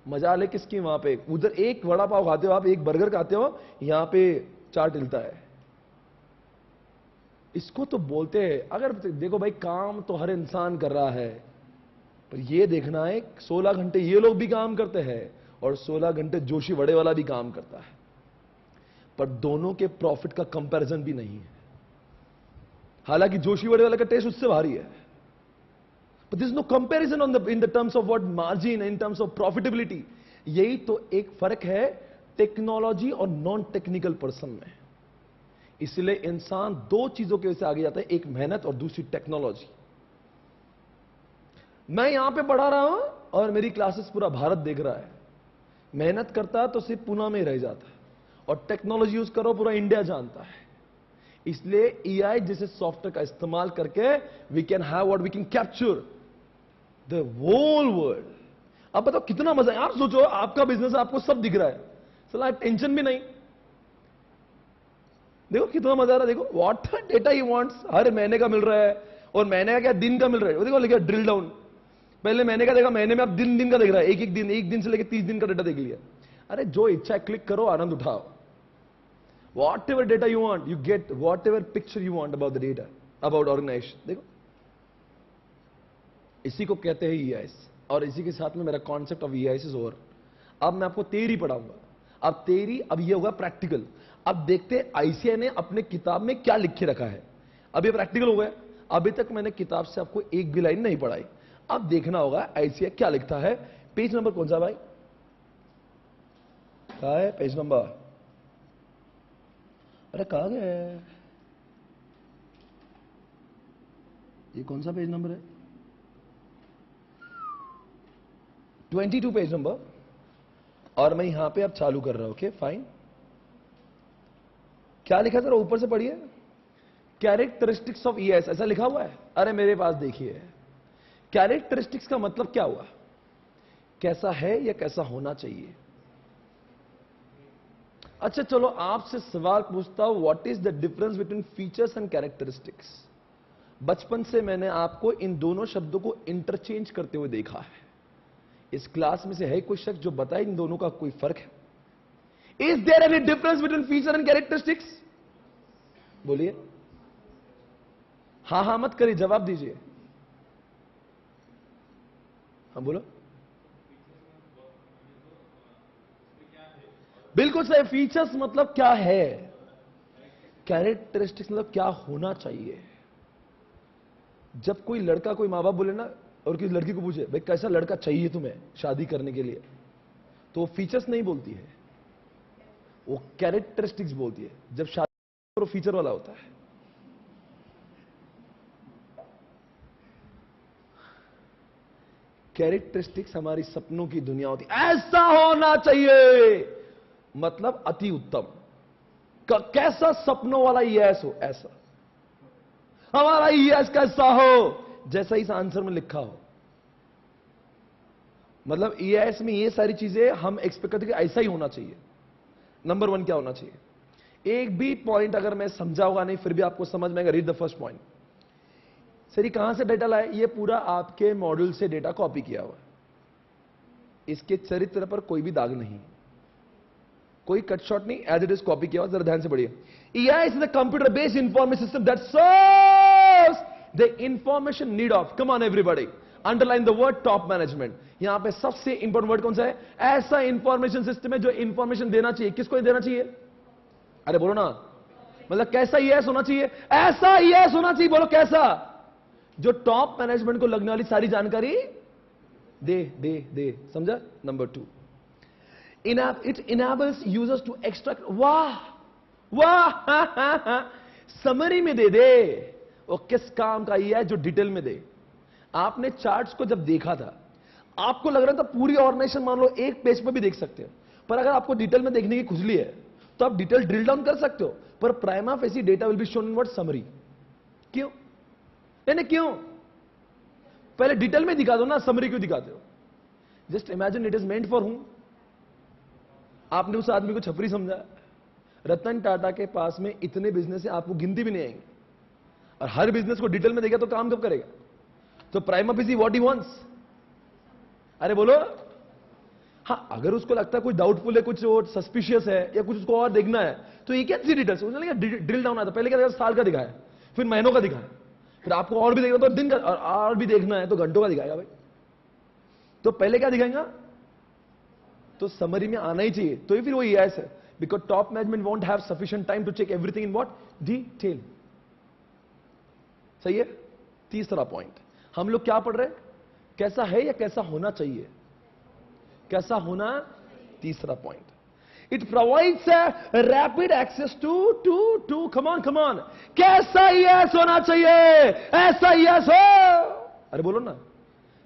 मजा ले किसकी वहां पे? उधर एक वड़ा पाव खाते हो आप, एक बर्गर खाते हो, यहां पे चाट हिलता है। इसको तो बोलते हैं, अगर देखो भाई काम तो हर इंसान कर रहा है, पर ये देखना है 16 घंटे ये लोग भी काम करते हैं और 16 घंटे जोशी वड़े वाला भी काम करता है, पर दोनों के प्रॉफिट का कंपैरिजन भी नहीं है। हालांकि जोशी वड़े वाले का टेस्ट उससे भारी है, but there is no comparison on the in the terms of what margin, in terms of profitability. यही तो एक फर्क है टेक्नोलॉजी और नॉन टेक्निकल पर्सन में। इसलिए इंसान 2 चीजों की वजह से आगे जाता है, एक मेहनत और दूसरी टेक्नोलॉजी। मैं यहां पे पढ़ा रहा हूं और मेरी क्लासेस पूरा भारत देख रहा है। मेहनत करता तो सिर्फ पुणे में ही रह जाता, और टेक्नोलॉजी यूज करो पूरा इंडिया जानता है। इसलिए एआई जैसे सॉफ्टवेयर का इस्तेमाल करके we can have what, we can capture the whole world. अब बताओ कितना मजा है। आप सोचो आपका बिजनेस, आपको सब दिख रहा है, सला टेंशन भी नहीं। देखो कितना मजा आ रहा है। देखो व्हाट डेटा ही वांट्स, हर महीने का मिल रहा है, और महीने का क्या दिन का मिल रहा है। वो देखो लिखा ड्रिल डाउन, पहले महीने का देखा, महीने में आप दिन का देख रहा है, एक दिन से लेकर 30 दिन का डेटा देख लिया। अरे जो इच्छा है क्लिक करो, आनंद उठाओ। Whatever data you want, you get whatever picture you want about the data, about organization. देखो इसी को कहते हैं EIS, और इसी के साथ में मेरा concept of EIS is over. अब मैं आपको थ्योरी पढ़ाऊंगा। अब थ्योरी, अब ये होगा प्रैक्टिकल। अब देखते हैं ICAI ने अपने किताब में क्या लिख के रखा है। अब ये प्रैक्टिकल हो गया। अभी तक मैंने किताब से आपको एक भी लाइन नहीं पढ़ाई, अब देखना होगा ICAI क्या लिखता है। पेज नंबर कौन सा भाई? क्या है पेज नंबर? अरे कहां गए? ये कौन सा पेज नंबर है? 22 पेज नंबर। और मैं यहां पे अब चालू कर रहा हूं। Okay fine. क्या लिखा जरा ऊपर से पढ़िए। कैरेक्टरिस्टिक्स ऑफ EIS ऐसा लिखा हुआ है। अरे मेरे पास देखिए, कैरेक्टरिस्टिक्स का मतलब क्या हुआ? कैसा है या कैसा होना चाहिए। अच्छा चलो आपसे सवाल पूछता हूं, what is the difference between features and characteristics. बचपन से मैंने आपको इन दोनों शब्दों को इंटरचेंज करते हुए देखा है। इस क्लास में से है कोई शख्स जो बताए इन दोनों का कोई फर्क है? Is there any difference between feature and characteristics? बोलिए। हां मत करिए, जवाब दीजिए। हाँ बोलो। बिल्कुल सही। फीचर्स मतलब क्या है, कैरेक्टरिस्टिक्स मतलब क्या होना चाहिए। जब कोई लड़का, कोई माँ बाप बोले ना, और किसी लड़की को पूछे भाई कैसा लड़का चाहिए तुम्हें शादी करने के लिए, तो वो फीचर्स नहीं बोलती है, वो कैरेक्टरिस्टिक्स बोलती है। जब शादी वो फीचर वाला होता है। कैरेक्टरिस्टिक्स हमारी सपनों की दुनिया होती है। ऐसा होना चाहिए मतलब अति उत्तम। कैसा सपनों वाला EIS हो, ऐसा हमारा EIS कैसा हो जैसा इस आंसर में लिखा हो। मतलब EIS में ये सारी चीजें हम एक्सपेक्ट करते हैं कि ऐसा ही होना चाहिए। नंबर 1 क्या होना चाहिए। एक भी पॉइंट अगर मैं समझा होगा नहीं, फिर भी आपको समझ में आएगा। Read the first point. Sir कहां से डेटा लाए? ये पूरा आपके मॉड्यूल से डेटा कॉपी किया हुआ है। इसके चरित्र पर कोई भी दाग नहीं, कोई कट शॉट नहीं, एज इट इज कॉपी किया हुआ। जरा ध्यान से पढ़िए। EIS is a computer based information system that serves the information need of, come on everybody, underline the word top management. यहां पे सबसे इंपॉर्टेंट वर्ड कौन सा है? ऐसा इंफॉर्मेशन सिस्टम है जो इंफॉर्मेशन देना चाहिए। किसको देना चाहिए? अरे बोलो ना। मतलब कैसा EIS होना चाहिए? ऐसा EIS होना चाहिए। बोलो कैसा? जो टॉप मैनेजमेंट को लगने वाली सारी जानकारी दे दे दे। समझा? Number 2, It enables users to extract. वाह वाह समरी में दे दे। वो किस काम का ये है जो डिटेल में दे। आपने चार्ट्स को जब देखा था, आपको लग रहा था पूरी ऑर्गेनाइजेशन मान लो एक पेज पर भी देख सकते हो, पर अगर आपको डिटेल में देखने की खुजली है तो आप डिटेल ड्रिल डाउन कर सकते हो, पर prima facie data will be shown in what summary. क्यों? नहीं क्यों? पहले डिटेल में दिखा दो ना, समरी क्यों दिखाते हो? Just imagine it is meant for whom. आपने उस आदमी को छपरी समझा। रतन टाटा के पास में इतने बिजनेस है, आपको गिनती भी नहीं आएंगे, और हर बिजनेस को डिटेल में देखा तो काम कब करेगा? तो prima facie what he wants. अरे बोलो। हां, अगर उसको लगता है कुछ डाउटफुल है, कुछ सस्पिशियस है, या कुछ उसको और देखना है, तो ये कैन सी डिटेल्स। उसने ड्रिल डाउन आता, पहले क्या साल का दिखाया, फिर महीनों का दिखाया, फिर आपको और भी देखना तो दिन का, और भी देखना है तो घंटों का दिखाएगा भाई। तो पहले क्या दिखाएगा? तो समरी में आना ही चाहिए। तो फिर वो EIS है, because top management won't have sufficient time to check everything in what detail. सही है। तीसरा पॉइंट, हम लोग क्या पढ़ रहे हैं? कैसा है या कैसा होना चाहिए? कैसा होना। तीसरा point, it provides rapid access to come on कैसा EIS होना चाहिए? ऐसा EIS हो। अरे बोलो ना,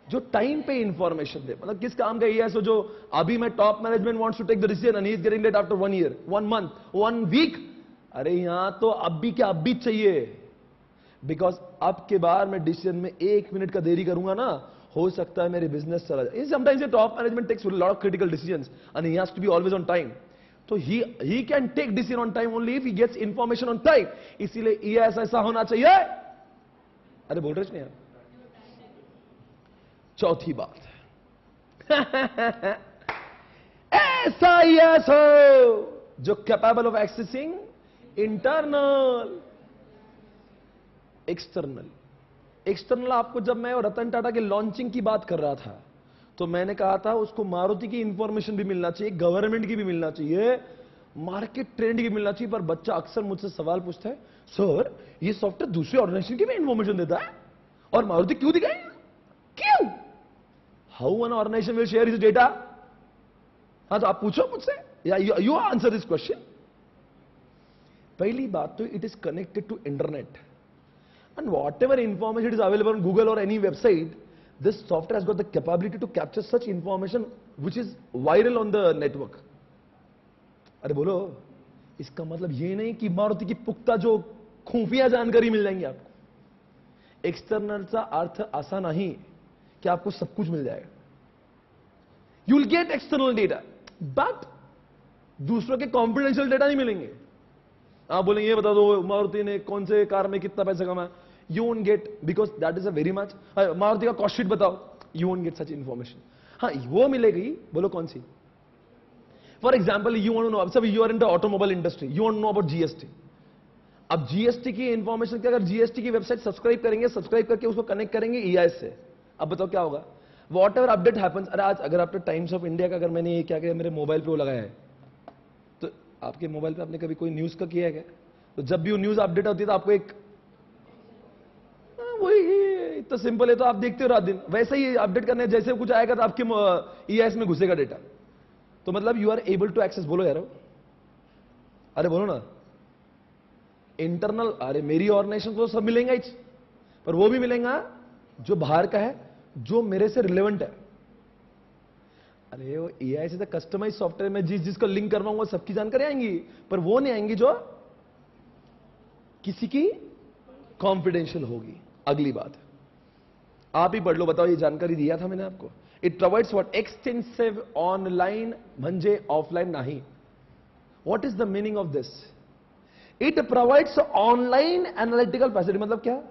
जो टाइम पे इंफॉर्मेशन दे। मतलब किस काम का EIS हो? जो अभी मैं top management wants to take the decision and he is getting it after 1 year, 1 month, 1 week। अरे यहां तो अब भी क्या अब भी चाहिए, बिकॉज अब के बार मैं डिसीजन में 1 मिनट का देरी करूंगा ना, हो सकता है मेरे बिजनेस चला जाए। Sometimes top management takes lot of critical decisions and he has to be always on time. तो he can take decision on time only if he gets information on time. इसीलिए EIS ऐसा होना चाहिए। अरे बोल रहे नहीं यार। चौथी बात, ऐसा EIS हो जो capable of accessing internal external. आपको जब मैं रतन टाटा के लॉन्चिंग की बात कर रहा था, तो मैंने कहा था उसको मारुति की इंफॉर्मेशन भी मिलना चाहिए, गवर्नमेंट की भी मिलना चाहिए, मार्केट ट्रेंड की मिलना चाहिए। पर बच्चा अक्सर मुझसे सवाल पूछता है, सर ये सॉफ्टवेयर दूसरे ऑर्गेनाइजेशन की भी इंफॉर्मेशन देता है और मारुति क्यों दिखाएगा? क्यों? How an organization will share his data? हाँ, तो आप पूछो मुझसे, या यू आंसर दिस क्वेश्चन। पहली बात तो it is connected to internet, and whatever information is available on Google or any website, this software has got the capability to capture such information which is viral on the network. अरे बोलो, इसका मतलब ये नहीं कि मारुति की पुख्ता जो खुफिया जानकारी मिल जाएंगी आपको। एक्सटर्नल का अर्थ ऐसा नहीं कि आपको सब कुछ मिल जाएगा। You will get external data, but दूसरों के कॉन्फिडेंशियल डेटा नहीं मिलेंगे। आप बोलेंगे ये बता दो मारुति ने कौन से कार में कितना पैसा कमाया। You won't get, because that is a very much। Maruti का कॉस्ट शीट बताओ, you won't get such information। हाँ, वो मिलेगी, बोलो कौन सी। For example you want to know, सब you are in the automobile industry, you want to know about GST। अब GST की इंफॉर्मेशन, अगर GST की वेबसाइट सब्सक्राइब करेंगे, सब्सक्राइब करके उसको कनेक्ट करेंगे EIS से, अब बताओ क्या होगा? What ever update happens. अरे आज अगर आपने टाइम्स ऑफ इंडिया का, अगर मैंने ये क्या किया, मेरे मोबाइल पे वो लगाया है, तो आपके मोबाइल पे आपने कभी कोई न्यूज का किया है क्या? तो जब भी वो न्यूज अपडेट होती है तो आपको एक, वही इतना सिंपल है, तो आप देखते हो रात दिन। वैसे ही अपडेट करने जैसे कुछ आएगा तो आपके EIS में घुसेगा डेटा। तो मतलब you are able to access. बोलो यार, अरे बोलो ना, इंटरनल। अरे मेरी ऑर्गेनाइजेशन को सब मिलेगा ही, पर वो भी मिलेगा जो बाहर का है, जो मेरे से रिलेवेंट है। अरे वो EIS से कस्टमाइज सॉफ्टवेयर में जिसको लिंक करवाऊंगा सबकी जानकारी आएंगी, पर वो नहीं आएंगी जो किसी की कॉन्फिडेंशियल होगी। अगली बात आप ही पढ़ लो, बताओ, ये जानकारी दिया था मैंने आपको। It provides what? Extensive online, म्हणजे ऑफलाइन नहीं। What is the meaning of this? It provides online analytical facility. मतलब क्या?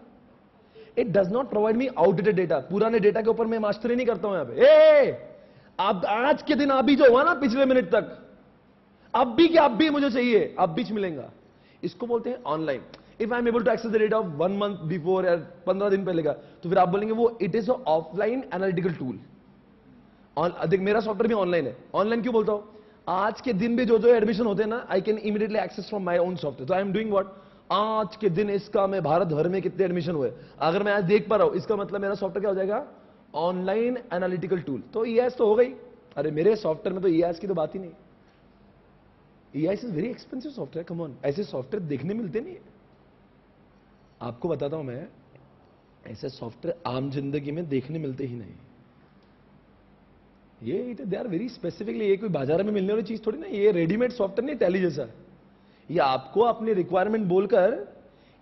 It does not provide me outdated data. पुराने डेटा के ऊपर मैं मास्टरी नहीं करता हूं यहां पे। अब आज के दिन अभी जो हुआ ना, पिछले मिनट तक, अब भी क्या, अब भी मुझे चाहिए, अब भी मिलेगा। इसको बोलते हैं online. If I am able to access the data of 1 month before, या 15 दिन पहले का, तो फिर आप बोलेंगे वो it is offline analytical tool. देख, मेरा सॉफ्टवेयर भी ऑनलाइन है। ऑनलाइन क्यों बोलता हूं? आज के दिन भी जो जो एडमिशन होते हैं ना, I can immediately access from my own software. तो आई एम डूइंग व्हाट? आज के दिन इसका मैं भारत भर में कितने एडमिशन हुए, अगर मैं आज देख पा रहा हूं, इसका मतलब मेरा सॉफ्टवेयर क्या हो जाएगा? Online analytical tool. तो EIS तो हो गई। अरे मेरे सॉफ्टवेयर में तो EIS की तो बात ही नहीं। EIS is very expensive software, come on, ऐसे सॉफ्टवेयर देखने मिलते नहीं। आपको बताता हूं मैं, ऐसे सॉफ्टवेयर आम जिंदगी में देखने मिलते ही नहीं। ये दे आर वेरी स्पेसिफिकली, ये कोई बाजार में मिलने वाली चीज थोड़ी ना, ये रेडीमेड सॉफ्टवेयर नहीं टैली जैसा। ये आपको अपनी रिक्वायरमेंट बोलकर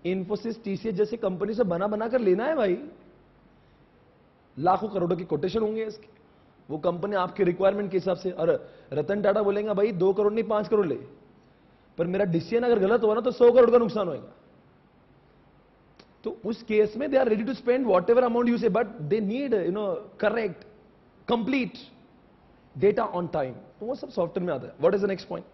इन्फोसिस, TCS जैसी कंपनी से बना बना कर लेना है भाई। लाखों करोड़ों के कोटेशन होंगे इसके, वो कंपनी आपके रिक्वायरमेंट के हिसाब से। और रतन टाटा बोलेंगे भाई 2 करोड़ नहीं 5 करोड़ ले, पर मेरा डिसीजन अगर गलत हुआ ना तो 100 करोड़ का नुकसान होगा। तो उस केस में they are ready to spend whatever amount you say, but they need correct complete data on time. तो वो सब सॉफ्टवेयर में आता है। What is the next point?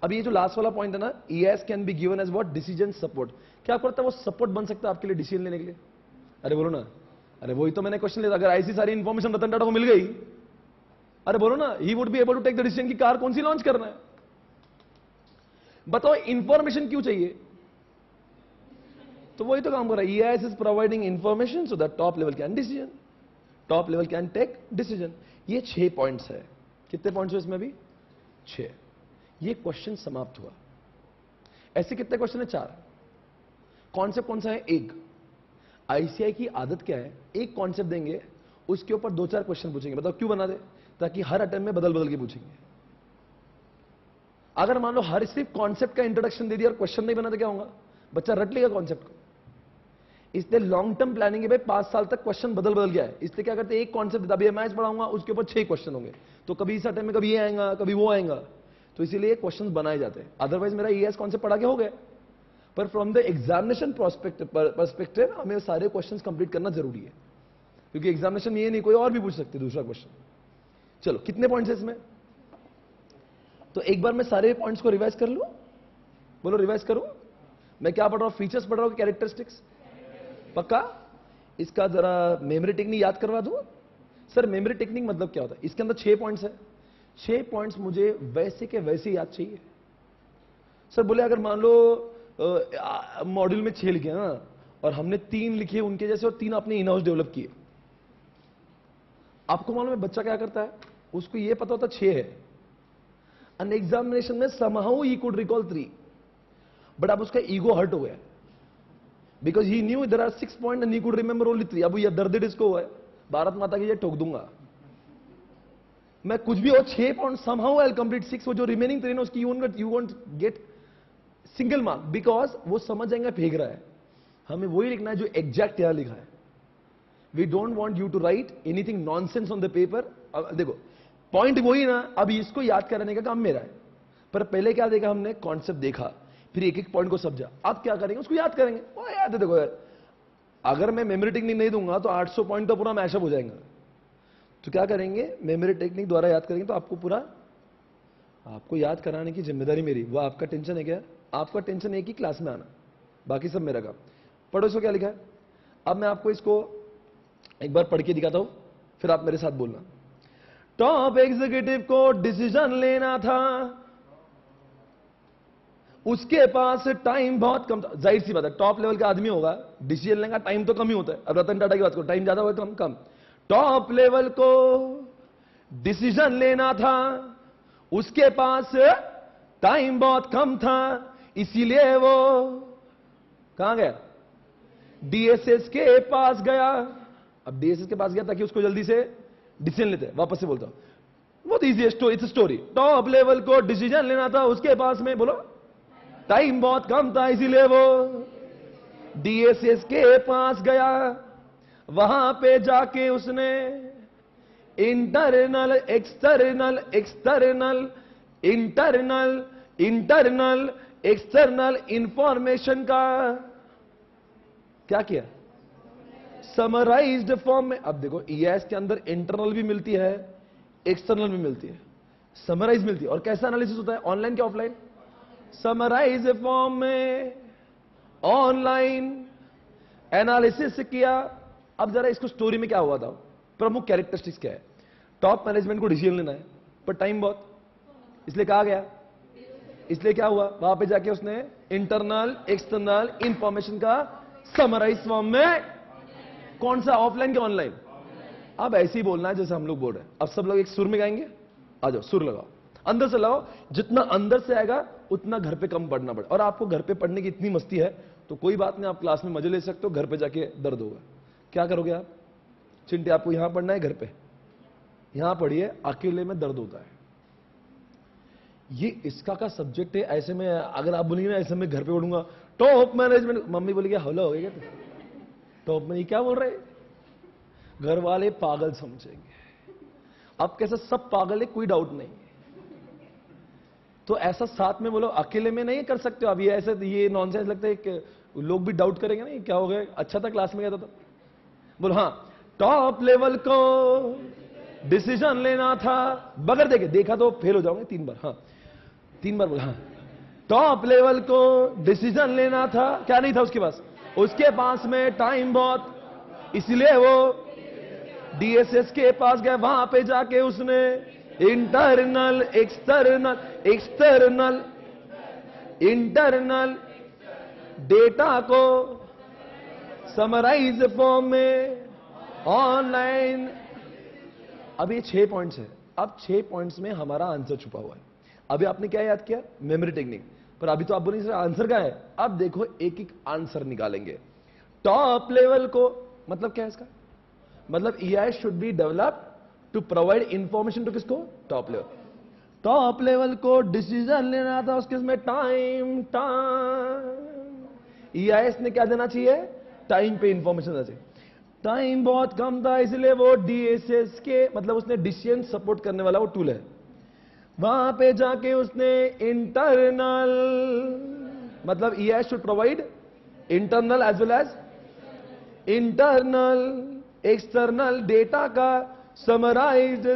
अब ये जो लास्ट वाला पॉइंट है ना, EIS can be given as what, decision support. क्या आपको लगता है वो सपोर्ट बन सकता है आपके लिए डिसीजन लेने के लिए? अरे बोलो ना, अरे वही तो मैंने क्वेश्चन लिया। अगर ऐसी सारी इंफॉर्मेशन रतन टाटा को मिल गई, अरे बोलो ना, he would be able to take the decision की कार कौन सी लॉन्च करना है। बताओ इंफॉर्मेशन क्यों चाहिए? तो वही तो काम कर रहा है। EIS is providing information so that top level can decision, top level can take decision. ये 6 पॉइंट्स है। कितने पॉइंट्स है इसमें भी? 6। ये क्वेश्चन समाप्त हुआ। ऐसे कितने क्वेश्चन है? 4। कॉन्सेप्ट कौन सा है? 1। ICI की आदत क्या है, एक कॉन्सेप्ट देंगे, उसके ऊपर 2-4 क्वेश्चन पूछेंगे। बताओ क्यों बना दे? ताकि हर अटेम्प्ट में बदल बदल के पूछेंगे। अगर मान लो हर सिर्फ कॉन्सेप्ट का इंट्रोडक्शन दे दिया और क्वेश्चन नहीं बना तो क्या होगा? बच्चा रट लेगा कॉन्सेप्ट को। इसलिए लॉन्ग टर्म प्लानिंग है भाई, 5 साल तक क्वेश्चन बदल बदल गया है। इसलिए क्या करते हैं, एक कॉन्सेप्ट अभी मैच पढ़ाऊंगा, उसके ऊपर 6 क्वेश्चन होंगे। तो कभी इस अटेम्प्ट में कभी ये आएगा, कभी वो आएगा। तो इसीलिए क्वेश्चंस बनाए जाते हैं। अदरवाइज मेरा EIS कॉन्सेप्ट पढ़ा के हो गया। पर फ्रॉम द एग्जामिनेशन पर्सपेक्टिव हमें सारे क्वेश्चंस कंप्लीट करना जरूरी है, क्योंकि एग्जामिनेशन में ये नहीं, कोई और भी पूछ सकते दूसरा क्वेश्चन। चलो कितने पॉइंट्स है इसमें? तो एक बार मैं सारे पॉइंट्स को रिवाइज कर लूं। बोलो रिवाइज करूं? मैं क्या पढ़ रहा हूं? फीचर्स पढ़ रहा हूं, कैरेक्टरिस्टिक्स? पक्का? इसका जरा मेमोरी टेक्निक याद करवा दूं। सर मेमोरी टेक्निक मतलब क्या होता है? इसके अंदर 6 पॉइंट्स है। 6 पॉइंट्स मुझे वैसे के वैसे याद चाहिए। सर बोले अगर मान लो मॉड्यूल में 6 लिखे ना, और हमने 3 लिखे उनके जैसे और 3 आपने इन हाउस डेवलप किए। आपको मालूम है बच्चा क्या करता है? उसको ये पता होता 6 है, एन एग्जामिनेशन में somehow he could recall 3, but अब उसका ईगो हर्ट हो गया, because he knew there are 6 point and he could remember only 3। अब ये दर्द इसको हुआ है, भारत माता की ये ठोक दूंगा मैं कुछ भी हो। 6 point somehow I will complete 6, वो जो रिमेनिंग 3 है उसकी you won't get single mark, because वो समझ जाएंगे फेंक रहा है। हमें वही लिखना है जो एग्जैक्ट यहां लिखा है। We don't want you to write anything nonsense on the paper. देखो पॉइंट वही ना, अब इसको याद कराने का काम मेरा है। पर पहले क्या देखा हमने? कॉन्सेप्ट देखा, फिर एक एक पॉइंट को समझा। अब क्या करेंगे? उसको याद करेंगे। वो याद है, देखो यार अगर मैं मेमोरी टेक्निक नहीं दूंगा तो 800 पॉइंट तो पूरा मैशअप हो जाएगा। तो क्या करेंगे? मेमोरी टेक्निक द्वारा याद करेंगे। तो आपको पूरा आपको याद कराने की जिम्मेदारी मेरी। वो आपका टेंशन है क्या? आपका टेंशन है कि क्लास में आना, बाकी सब मेरा काम। पढ़ो इसको क्या लिखा है। अब मैं आपको इसको एक बार पढ़ के दिखाता हूं, फिर आप मेरे साथ बोलना। टॉप एग्जीक्यूटिव को डिसीजन लेना था, उसके पास टाइम बहुत कम था। जाहिर सी बात है, टॉप लेवल का आदमी होगा, डिसीजन लेने का टाइम तो कम ही होता है। अब रतन टाटा की बात करो, टाइम ज्यादा होगा कम? टॉप लेवल को डिसीजन लेना था, उसके पास टाइम बहुत कम था, इसीलिए वो कहां गया? DSS के पास गया। अब DSS के पास गया ताकि उसको जल्दी से डिसीजन लेते हैं। वापस से बोलता हूं, बहुत इजी है, इट्स स्टोरी। टॉप लेवल को डिसीजन लेना था, उसके पास में बोलो टाइम बहुत कम था, इसीलिए वो DSS के पास गया। वहां पे जाके उसने internal external external internal internal external information का क्या किया? समराइज्ड फॉर्म में। अब देखो EIS के अंदर इंटरनल भी मिलती है, एक्सटर्नल भी मिलती है, समराइज मिलती है। और कैसा एनालिसिस होता है? ऑनलाइन क्या ऑफलाइन? समराइज फॉर्म में ऑनलाइन एनालिसिस किया। अब जरा इसको स्टोरी में क्या हुआ था, प्रमुख कैरेक्टरिस्टिक्स क्या है? टॉप मैनेजमेंट को डिसीजन लेना है, पर टाइम बहुत, इसलिए कहा गया। इसलिए क्या हुआ? वहां पे जाके उसने इंटरनल एक्सटर्नल इंफॉर्मेशन का समराइज फॉर्म में, कौन सा? ऑफलाइन क्या ऑनलाइन? अब ऐसे ही बोलना है जैसे हम लोग बोल रहे हैं। अब सब लोग एक सुर में गाएंगे। आ जाओ सुर लगाओ। अंदर से लगाओ, जितना अंदर से आएगा उतना घर पे कम पढ़ना पड़े। और आपको घर पे पढ़ने की इतनी मस्ती है तो कोई बात नहीं, आप क्लास में मजे ले सकते हो, घर पे जाके दर्द होगा। क्या करोगे आप? चिंटे, आपको यहां पढ़ना है घर पे, यहां पढ़िए, अकेले में दर्द होता है। ये इसका का सब्जेक्ट है, ऐसे में अगर आप बोलेंगे ना ऐसे में घर पे पढ़ूंगा टॉप मैनेजमेंट, मम्मी बोलेगी हौला हो गया क्या टॉप में, ये क्या बोल रहे, घर वाले पागल समझेंगे। अब कैसे सब पागल है, कोई डाउट नहीं। तो ऐसा साथ में बोलो, अकेले में नहीं कर सकते हो। अब ये ऐसे ये नॉनसेंस लगता है कि लोग भी डाउट करेंगे ना, क्या हो गया, अच्छा था क्लास में गया था तो बोलो हाँ, टॉप लेवल को डिसीजन लेना था, बगैर देखे देखा तो फेल हो जाओगे 3 बार। हाँ 3 बार बोला, हाँ टॉप लेवल को डिसीजन लेना था, क्या नहीं था उसके पास में टाइम बहुत, इसलिए वो डीएसएस के पास गया। वहां पे जाके उसने इंटरनल डेटा को समराइज फॉर्म में ऑनलाइन। अब ये 6 पॉइंट्स है। अब 6 पॉइंट्स में हमारा आंसर छुपा हुआ है। अभी आपने क्या याद किया, मेमोरी टेक्निक, पर अभी तो आप बोलेंगे आंसर क्या है। अब देखो एक एक आंसर निकालेंगे। टॉप लेवल को मतलब क्या है इसका मतलब, EIS should be develop to provide information to किसको, टॉप लेवल। टॉप लेवल को डिसीजन लेना था, उसके में टाइम EIS ने क्या देना चाहिए, टाइम पे इंफॉर्मेशन देना चाहिए। टाइम बहुत कम था, इसलिए वो DSS के मतलब उसने डिसीजन सपोर्ट करने वाला वो टूल है। वहां पे जाके उसने इंटरनल मतलब EIS should provide internal as well as internal external data का समराइज्ड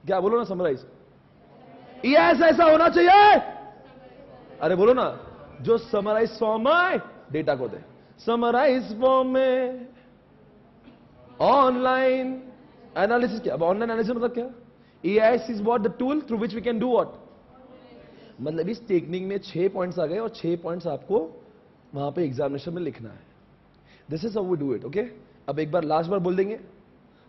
क्या बोलो ना, समराइज। EIS ऐसा होना चाहिए, अरे बोलो ना, जो समराइज फॉर्म में डेटा को दे, समराइज फॉर्म में ऑनलाइन एनालिसिस। क्या अब ऑनलाइन एनालिसिस मतलब क्या, EIS is what the tool through which we can do what. मतलब इस टेक्निक में 6 पॉइंट्स आ गए और 6 पॉइंट्स आपको वहां पे एग्जामिनेशन में लिखना है। This is how we do it, okay. अब एक बार लास्ट बार बोल देंगे,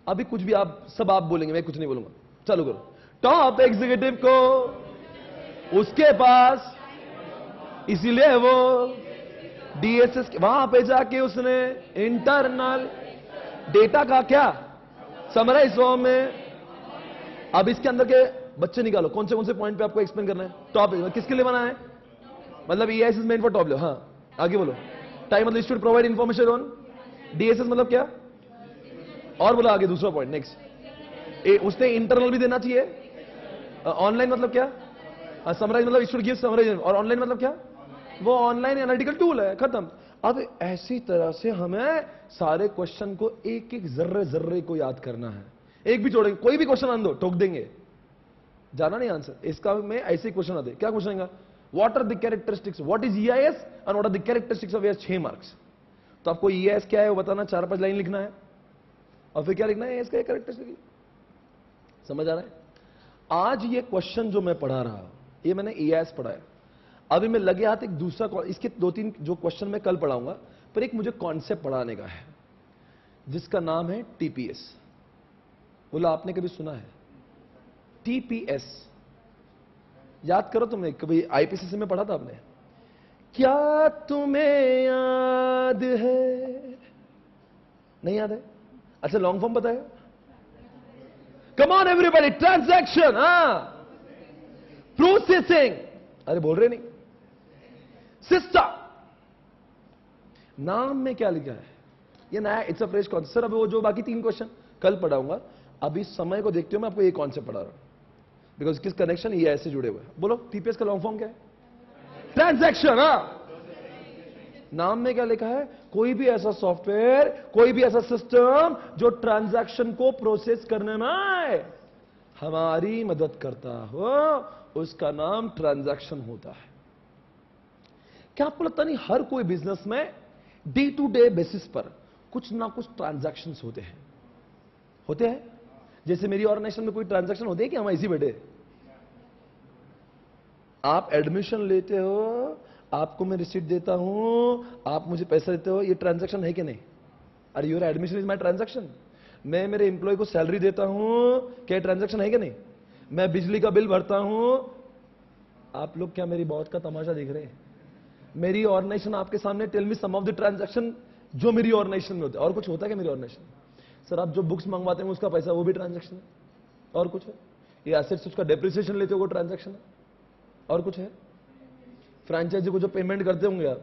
अभी कुछ भी आप सब आप बोलेंगे, मैं कुछ नहीं बोलूंगा। चालू करो। टॉप एग्जीक्यूटिव को उसके पास, इसीलिए वो DSS वहां पे जाके उसने इंटरनल डेटा का क्या समराइज फॉर्म में। अब इसके अंदर के बच्चे निकालो, कौन से पॉइंट पे आपको एक्सप्लेन करना है। टॉप किसके लिए बना है, मतलब EIS is main for top level. हाँ आगे बोलो। टाइम मतलब should provide information on DSS मतलब क्या, और बोला आगे दूसरा पॉइंट नेक्स्ट। उसने इंटरनल भी देना चाहिए। ऑनलाइन मतलब क्या, समराइज मतलब शुड गिव समराइज, और ऑनलाइन मतलब क्या, वो ऑनलाइन एनालिटिकल टूल है, खत्म। अब ऐसी तरह से हमें सारे क्वेश्चन को एक एक जर्रे को याद करना है। एक भी छोड़ेंगे, कोई भी क्वेश्चन आन दो ठोक देंगे, जाना नहीं आंसर। इसका में ऐसे क्वेश्चन आते, क्या क्वेश्चन आएगा, what are the characteristics, what is EIS and what are the characteristics of EIS। 6 marks. तो आपको EIS क्या है वो बताना, 4-5 लाइन लिखना है, और फिर क्या लिखना है, EIS का कैरेक्टरिस्टिक। समझ आ रहा है। आज ये क्वेश्चन जो मैं पढ़ा रहा, ये मैंने EIS पढ़ा है। अभी मैं लगे हाथ एक दूसरा, इसके 2-3 जो क्वेश्चन मैं कल पढ़ाऊंगा, पर एक मुझे कॉन्सेप्ट पढ़ाने का है जिसका नाम है TPS। बोला आपने कभी सुना है TPS? याद करो, तुमने कभी IPCC में पढ़ा था आपने? क्या तुम्हें याद है, नहीं याद है? अच्छा लॉन्ग फॉर्म बताया, कम ऑन एवरीबॉडी। ट्रांजैक्शन, प्रोसेसिंग, अरे बोल रहे नहीं, सिस्टम। नाम में क्या लिखा है, ये नया, it's a fresh concept. Sir अब वो जो बाकी 3 क्वेश्चन कल पढ़ाऊंगा, अभी समय को देखते हो मैं आपको ये कॉन्सेप्ट पढ़ा रहा हूं, बिकॉज किस कनेक्शन ये ऐसे जुड़े हुए हैं। बोलो TPS का लॉन्ग फॉर्म क्या है, ट्रांजैक्शन। नाम में क्या लिखा है, कोई भी ऐसा सॉफ्टवेयर, कोई भी ऐसा सिस्टम जो ट्रांजैक्शन को प्रोसेस करने में हमारी मदद करता हो, उसका नाम ट्रांजैक्शन होता है। क्या आपको लगता नहीं हर कोई बिजनेस में डे टू डे बेसिस पर कुछ ना कुछ ट्रांजैक्शन होते हैं। जैसे मेरी ऑर्गेनाइजेशन में कोई ट्रांजैक्शन होते हैं कि हम ऐसे बैठे, आप एडमिशन लेते हो, आपको मैं रिसीट देता हूं, आप मुझे पैसा देते हो, ये ट्रांजैक्शन है कि नहीं? अरे your admission is my transaction. मैं मेरे एम्प्लॉय को सैलरी देता हूं, क्या ट्रांजैक्शन है कि नहीं? मैं बिजली का बिल भरता हूं। आप लोग क्या मेरी मौत का तमाशा देख रहे हैं? मेरी ऑर्गेनाइजेशन आपके सामने, tell me some of the transaction जो मेरी ऑर्गेनाइजेशन में होता है। और कुछ होता है क्या मेरी ऑर्गेनाइजेशन? सर आप जो बुक्स मंगवाते हैं उसका पैसा, वो भी ट्रांजैक्शन है। और कुछ है? ये एसेट्स उसका डेप्रिसिएशन लेते हो, वो ट्रांजैक्शन है। और कुछ है? फ्रेंचाइजी को जो पेमेंट करते होंगे आप,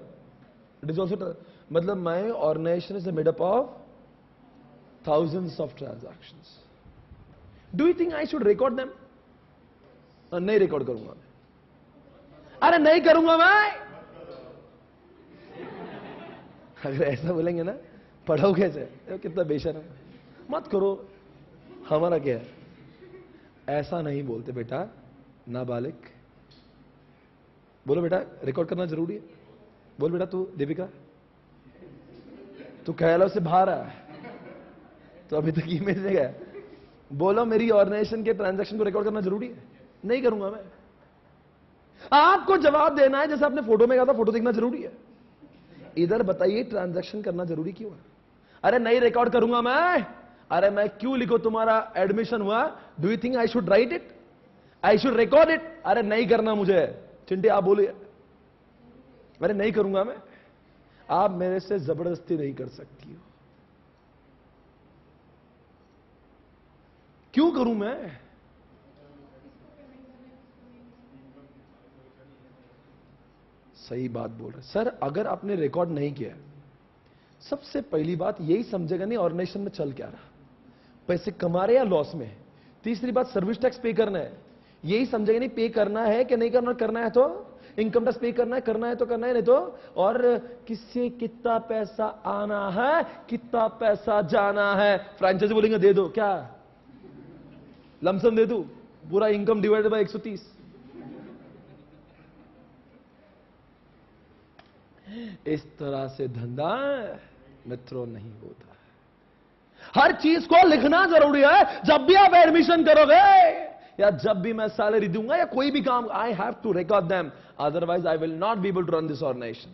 इट इज ऑल्सो। मतलब my organisation is made up of thousands of transactions. Do you think I should record them? नहीं रिकॉर्ड करूंगा मैं। अरे नहीं करूंगा मैं। अगर ऐसा बोलेंगे ना, पढ़ो कैसे, कितना बेशर्म। मत करो, हमारा क्या है? ऐसा नहीं बोलते बेटा, नाबालिग। बोलो बेटा रिकॉर्ड करना जरूरी है। बोल बेटा, तू दीपिका, तू ख्यालों से बाहर आ, तो अभी तक ईमेल से गया। बोलो मेरी ऑर्गेनाइजेशन के ट्रांजैक्शन को रिकॉर्ड करना जरूरी है? नहीं करूंगा मैं। आपको जवाब देना है, जैसे आपने फोटो में कहा था, फोटो देखना जरूरी है। इधर बताइए ट्रांजैक्शन करना जरूरी क्यों है? अरे नहीं रिकॉर्ड करूंगा मैं। अरे मैं क्यों लिखो, तुम्हारा एडमिशन हुआ, do you think I should write it, I should record it? अरे नहीं करना मुझे। चिंटे आप बोलिए। अरे नहीं करूंगा मैं। आप मेरे से जबरदस्ती नहीं कर सकती हो। क्यों करूं मैं? सही बात बोल रहे सर। अगर आपने रिकॉर्ड नहीं किया, सबसे पहली बात यही समझेगा नहीं ऑर्गेनाइजेशन में चल क्या रहा, पैसे कमा रहे या लॉस में। तीसरी बात सर्विस टैक्स पे करना है, यही समझेगा नहीं पे करना है कि नहीं करना। करना है तो इनकम टैक्स पे करना है तो करना है, नहीं तो। और किससे कितना पैसा आना है, कितना पैसा जाना है। फ्रेंचाइजी बोलेंगे दे दो, क्या लमसम दे दू, पूरा इनकम डिवाइडेड बाय 130। इस तरह से धंधा मित्रों नहीं होता। हर चीज को लिखना जरूरी है। जब भी आप एडमिशन करोगे या जब भी मैं सैलरी दूंगा या कोई भी काम, I have to record them, otherwise I will not be able to run this organization.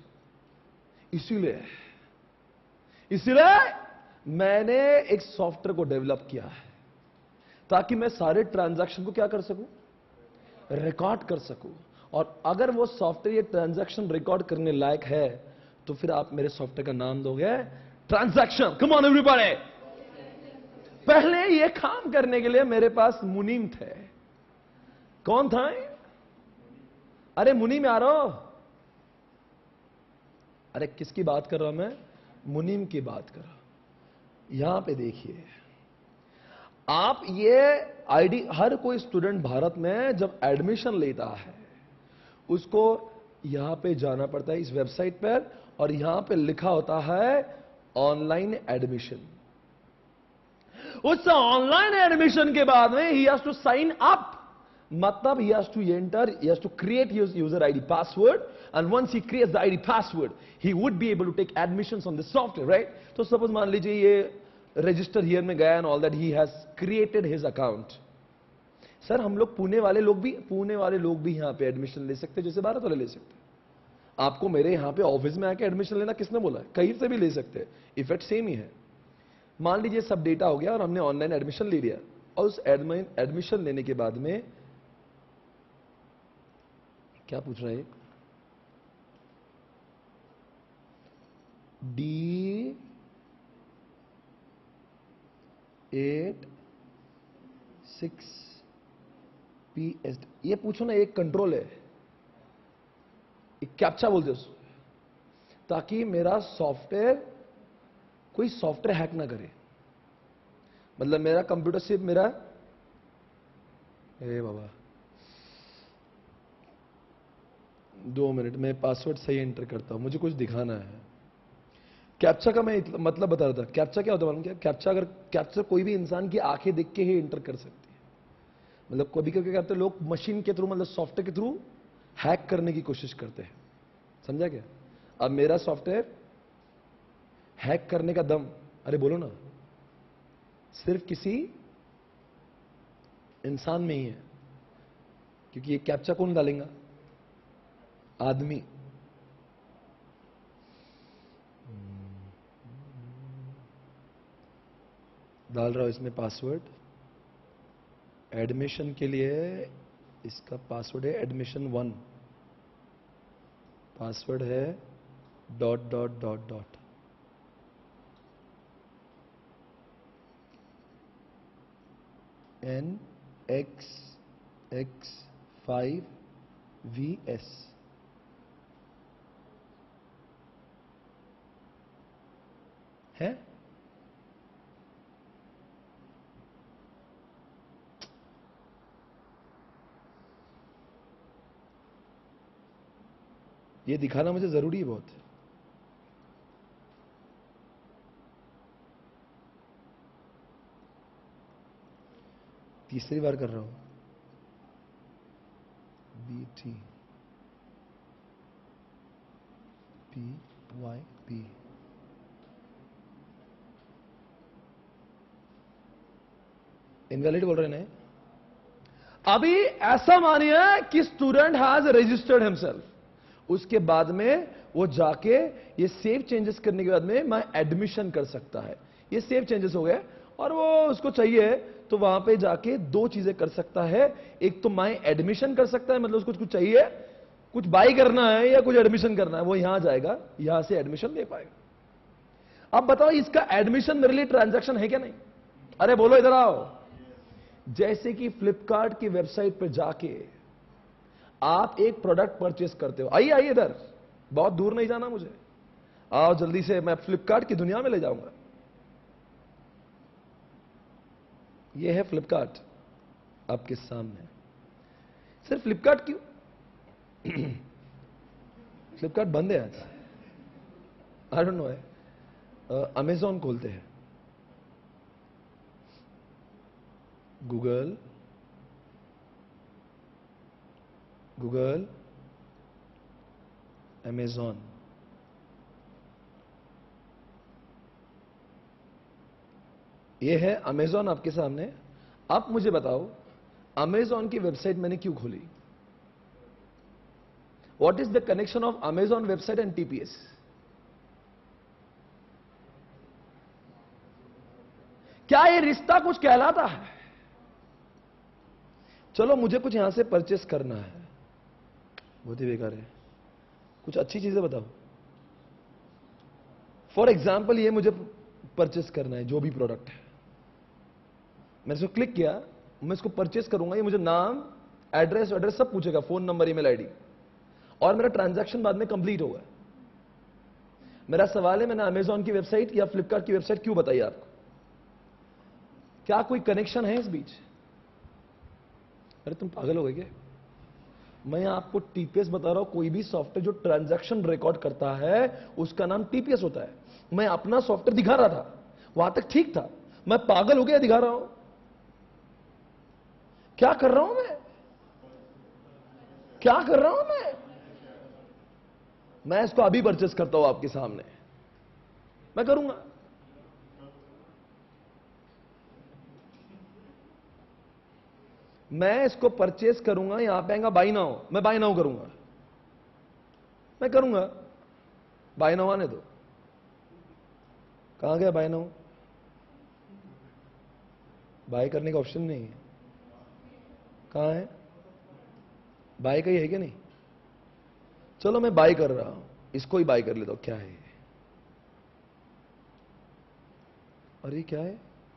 इसीलिए मैंने एक सॉफ्टवेयर को डेवलप किया है, ताकि मैं सारे ट्रांजैक्शन को क्या कर सकूं, रिकॉर्ड कर सकूं। और अगर वो सॉफ्टवेयर ये ट्रांजैक्शन रिकॉर्ड करने लायक है, तो फिर आप मेरे सॉफ्टवेयर का नाम दोगे ट्रांजैक्शन। Come on everybody. पहले ये काम करने के लिए मेरे पास मुनीम थे। कौन था? अरे मुनीम यारो, अरे किसकी बात कर रहा हूं मैं? मुनीम की बात कर रहा हूं। यहां पे देखिए आप, ये आईडी हर कोई स्टूडेंट भारत में जब एडमिशन लेता है, उसको यहां पे जाना पड़ता है इस वेबसाइट पर, और यहां पे लिखा होता है ऑनलाइन एडमिशन। उस ऑनलाइन एडमिशन के बाद में he has to sign up, मतलब he has to enter, he has to create his user ID password, and once he creates the ID password, he would be able to take admissions on this software, right? तो suppose मान लीजिए ये register here में गया and all that, he has created his account. Sir हम लोग पुणे वाले लोग भी यहां पे एडमिशन ले सकते हैं, जैसे भारत वाले ले सकते हैं। आपको मेरे यहां पे ऑफिस में आके एडमिशन लेना किसने बोला है? कहीं से भी ले सकते हैं, इफेक्ट सेम ही है। मान लीजिए सब डेटा हो गया और हमने ऑनलाइन एडमिशन ले लिया, और उस एडमिशन लेने के बाद में क्या पूछ रहा है? D86PS, ये पूछो ना, एक कंट्रोल है, एक कैप्चा बोलते उसको, ताकि मेरा सॉफ्टवेयर, कोई सॉफ्टवेयर हैक ना करे। मतलब मेरा कंप्यूटर सिर्फ मेरा, ए बाबा 2 मिनट में पासवर्ड सही एंटर करता हूं, मुझे कुछ दिखाना है। कैप्चा का मैं मतलब बता रहा था। कैप्चा क्या होता है मालूम? क्या कैप्चा? अगर कैप्चा कोई भी इंसान की आंखें देख के ही एंटर कर सकती है। मतलब कभी कभी क्या करते हैं लोग, मशीन के थ्रू, मतलब सॉफ्टवेयर के थ्रू हैक करने की कोशिश करते हैं। समझा क्या? अब मेरा सॉफ्टवेयर हैक करने का दम, अरे बोलो ना, सिर्फ किसी इंसान में ही है। क्योंकि ये कैप्चा कौन डालेगा? आदमी। डाल रहा हूं इसमें पासवर्ड। एडमिशन के लिए इसका पासवर्ड है admission1, पासवर्ड है ... NXX5VS। है ये दिखाना मुझे जरूरी है बहुत। तीसरी बार कर रहा हूं। BTPYP। इनवैलिड बोल रहे हैं। अभी ऐसा मानिए कि स्टूडेंट हैज रजिस्टर्ड हिमसेल्फ, उसके बाद में वो जाके ये सेव चेंजेस करने के बाद में मैं एडमिशन कर सकता है। ये सेव चेंजेस हो गए और वो उसको चाहिए तो वहां पे जाके दो चीजें कर सकता है। एक तो माई एडमिशन कर सकता है, मतलब उसको कुछ चाहिए, कुछ बाई करना है या कुछ एडमिशन करना है, वो यहां जाएगा, यहां से एडमिशन ले पाएगा। अब बताओ इसका एडमिशन मेरे लिए ट्रांजैक्शन है क्या नहीं? अरे बोलो इधर आओ। जैसे कि फ्लिपकार्ट की वेबसाइट पर जाके आप एक प्रोडक्ट परचेस करते हो, आइए आइए इधर, बहुत दूर नहीं जाना मुझे, आओ जल्दी से, मैं फ्लिपकार्ट की दुनिया में ले जाऊंगा। ये है फ्लिपकार्ट आपके सामने। सिर्फ फ्लिपकार्ट क्यों? फ्लिपकार्ट बंद है आज, आई डोंट नो है। अमेजॉन खोलते हैं, गूगल अमेजॉन, ये है अमेजॉन आपके सामने। आप मुझे बताओ अमेजॉन की वेबसाइट मैंने क्यों खोली? What is the connection of Amazon website and TPS? क्या ये रिश्ता कुछ कहलाता है? चलो मुझे कुछ यहां से परचेस करना है, बहुत ही बेकार है, कुछ अच्छी चीजें बताओ। फॉर एग्जाम्पल ये मुझे परचेस करना है, जो भी प्रोडक्ट है, मैंने इसको क्लिक किया, मैं इसको परचेस करूंगा, ये मुझे नाम, एड्रेस सब पूछेगा, फोन नंबर, ईमेल आईडी, और मेरा ट्रांजैक्शन बाद में कंप्लीट होगा। मेरा सवाल है, मैंने अमेजॉन की वेबसाइट या फ्लिपकार्ट की वेबसाइट क्यों बताई आपको? क्या कोई कनेक्शन है इस बीच? अरे तुम पागल हो गए क्या? मैं आपको टीपीएस बता रहा हूं, कोई भी सॉफ्टवेयर जो ट्रांजैक्शन रिकॉर्ड करता है उसका नाम टीपीएस होता है। मैं अपना सॉफ्टवेयर दिखा रहा था, वहां तक ठीक था, मैं पागल हो गया दिखा रहा हूं? क्या कर रहा हूं मैं? क्या कर रहा हूं मैं इसको अभी परचेस करता हूं आपके सामने, मैं करूंगा। मैं इसको परचेस करूंगा, यहां पे आएगा बाई नाउ, मैं बाई नाउ करूंगा, मैं करूंगा। बाई नाउ आने दो, कहां गया बाई नाउ? बाय करने का ऑप्शन नहीं है, कहां है? बाय का ही है क्या नहीं? चलो मैं बाय कर रहा हूं, इसको ही बाय कर लेता हूं। क्या है? अरे क्या है?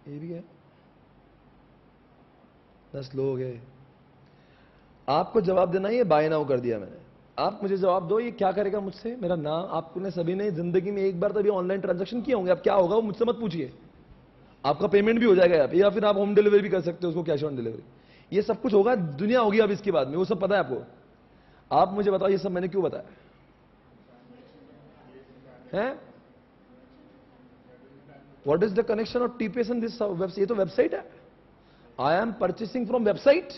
ये भी है। 10 लोग हैं। आपको जवाब देना ही है, बाय नाउ कर दिया मैंने। आप मुझे जवाब दो, ये क्या करेगा मुझसे? मेरा नाम, आपने सभी ने जिंदगी में एक बार तभी ऑनलाइन ट्रांजैक्शन किए होंगे, अब क्या होगा वो मुझसे मत पूछिए। आपका पेमेंट भी हो जाएगा यहाँ पे, या फिर आप होम डिलीवरी भी कर सकते हो उसको, कैश ऑन डिलीवरी, ये सब कुछ होगा, दुनिया होगी अब इसके बाद में, वो सब पता है आपको। आप मुझे बताओ ये सब मैंने क्यों बताया है? What is the connection of TPS and this website? ये तो वेबसाइट है, I M purchasing from website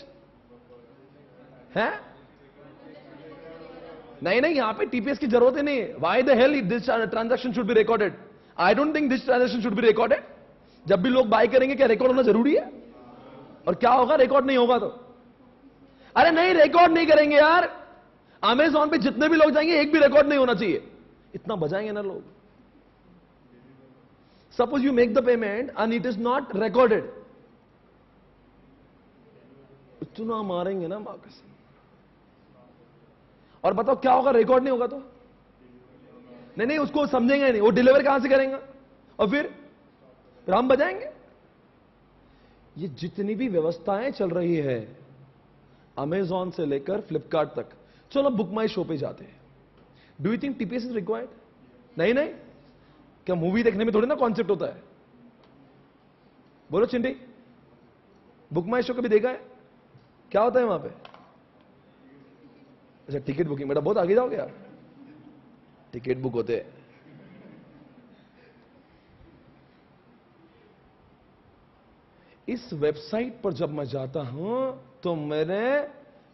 है। नहीं नहीं, यहां पे टीपीएस की जरूरत ही नहीं है। Why the hell this transaction should be recorded? I don't think this transaction should be recorded. जब भी लोग बाय करेंगे क्या रिकॉर्ड होना जरूरी है? और क्या होगा रिकॉर्ड नहीं होगा तो? अरे नहीं, रिकॉर्ड नहीं करेंगे यार। अमेजॉन पे जितने भी लोग जाएंगे एक भी रिकॉर्ड नहीं होना चाहिए। इतना बजाएंगे ना लोग, suppose you make the payment and it is not recorded, इतना मारेंगे ना मां कसम। और बताओ क्या होगा, रिकॉर्ड नहीं होगा तो? नहीं नहीं, उसको समझेंगे नहीं, वो डिलीवर कहां से करेंगे, और फिर हम बजाएंगे। ये जितनी भी व्यवस्थाएं चल रही है, अमेजॉन से लेकर फ्लिपकार्ट तक, चलो बुक माई शो पे जाते हैं। Do you think TPS is required? नहीं नहीं, क्या मूवी देखने में थोड़ी ना कॉन्सेप्ट होता है? बोलो चिंटी, बुक माई शो कभी देखा है? क्या होता है वहां पे? अच्छा, टिकट बुकिंग। बेटा बहुत आगे जाओगे आप, टिकट बुक होते हैं। इस वेबसाइट पर जब मैं जाता हूं तो मैंने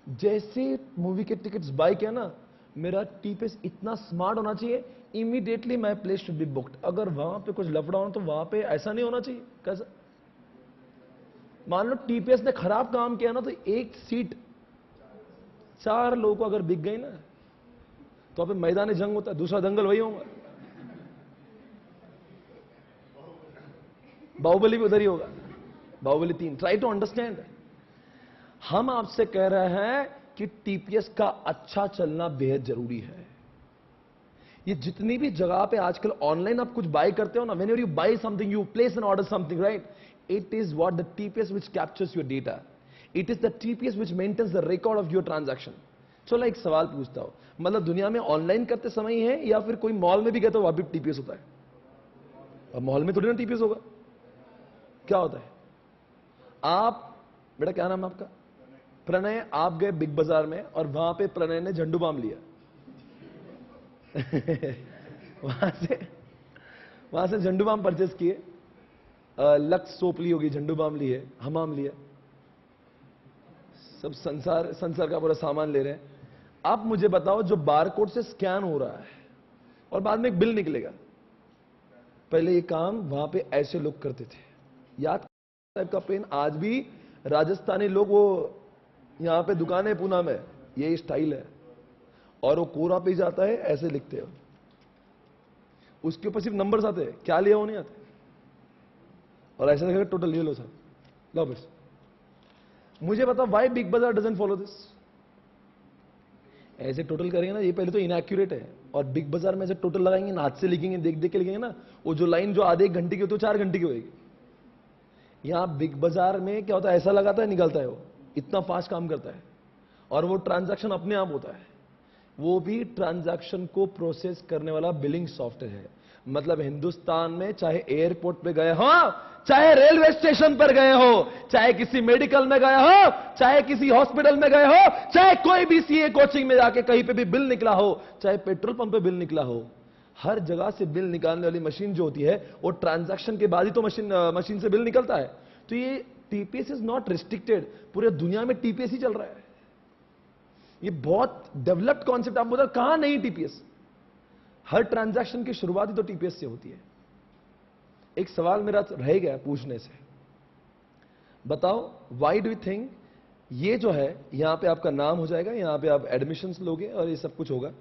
जैसे मूवी के टिकट्स बाय किया ना, मेरा टीपीएस इतना स्मार्ट होना चाहिए, immediately my place should be booked. अगर वहां पे कुछ लफड़ा हो तो वहां पे ऐसा नहीं होना चाहिए। कैसा? मान लो टीपीएस ने खराब काम किया ना, तो एक सीट 4 लोगों को अगर बिक गई ना, तो अब मैदान जंग होता है, दूसरा दंगल वही होगा। बाहुबली भी उधर ही होगा, बाहुबली 3। Try to understand. हम आपसे कह रहे हैं कि टीपीएस का अच्छा चलना बेहद जरूरी है। ये जितनी भी जगह पे आजकल ऑनलाइन आप कुछ बाय करते हो ना, whenever you buy something, you place an order something, right? It is what the TPS which captures your data. It is the TPS which maintains the record of your transaction. चलो एक सवाल पूछता हूं, मतलब दुनिया में ऑनलाइन करते समय ही है, या फिर कोई मॉल में भी गए तो वहां भी टीपीएस होता है? अब मॉल में थोड़ी ना टीपीएस होगा। क्या होता है? आप, बेटा क्या नाम है आपका? प्रणय। आप गए बिग बाजार में और वहां पे प्रणय ने झंडू बाम लिया। वहां से झंडू बाम परचेस किए, लक्स सोप ली होगी, झंडू बाम लिए, हमाम लिया, सब संसार का पूरा सामान ले रहे हैं। आप मुझे बताओ, जो बारकोड से स्कैन हो रहा है और बाद में एक बिल निकलेगा, पहले ये काम वहां पे ऐसे लोग करते थे। याद टाइप का पेन आज भी राजस्थानी लोग, वो यहां पे दुकान है पूना में, ये स्टाइल है, और वो कोरा पे जाता है, ऐसे लिखते हो, उसके ऊपर सिर्फ नंबर्स आते हैं, क्या लिया वो नहीं आते, और ऐसे लिखेगा टोटल ये लो सर, लो बस। मुझे बताओ व्हाई बिग बाजार डजंट फॉलो दिस? ऐसे टोटल करेंगे ना, ये पहले तो इनएक्यूरेट है, और बिग बाजार में ऐसे टोटल लगाएंगे ना, हाथ से लिखेंगे, देख देख के लिखेंगे ना, वो जो लाइन जो आधे 1 घंटे की होती है, 4 घंटे की होगी। यहां बिग बाजार में क्या होता है, ऐसा लगाता है, निकलता है, वो इतना फास्ट काम करता है, और वो ट्रांजैक्शन अपने आप होता है। वो भी ट्रांजैक्शन को प्रोसेस करने वाला बिलिंग सॉफ्टवेयर है। मतलब हिंदुस्तान में चाहे एयरपोर्ट पे गए हो, चाहे रेलवे स्टेशन पर गए हो, चाहे किसी मेडिकल में गए हो, चाहे किसी हॉस्पिटल में गए हो, चाहे कोई भी सीए कोचिंग में जाके कहीं पे भी बिल निकला हो, चाहे पेट्रोल पंप पे बिल निकला हो, हर जगह से बिल निकालने वाली मशीन जो होती है, वो ट्रांजैक्शन के बाद ही तो मशीन से बिल निकलता है। तो ये टीपीएस इज नॉट रिस्ट्रिक्टेड, पूरे दुनिया में टीपीएस ही चल रहा है। ये बहुत डेवलप्ड कॉन्सेप्ट। आप बोलो कहां नहीं टीपीएस? हर ट्रांजैक्शन की शुरुआत ही तो टीपीएस से होती है। एक सवाल मेरा रह गया पूछने से, बताओ व्हाई डू यू थिंक ये जो है, यहां पे आपका नाम हो जाएगा, यहां पे आप एडमिशंस लोगे और ये सब कुछ होगा।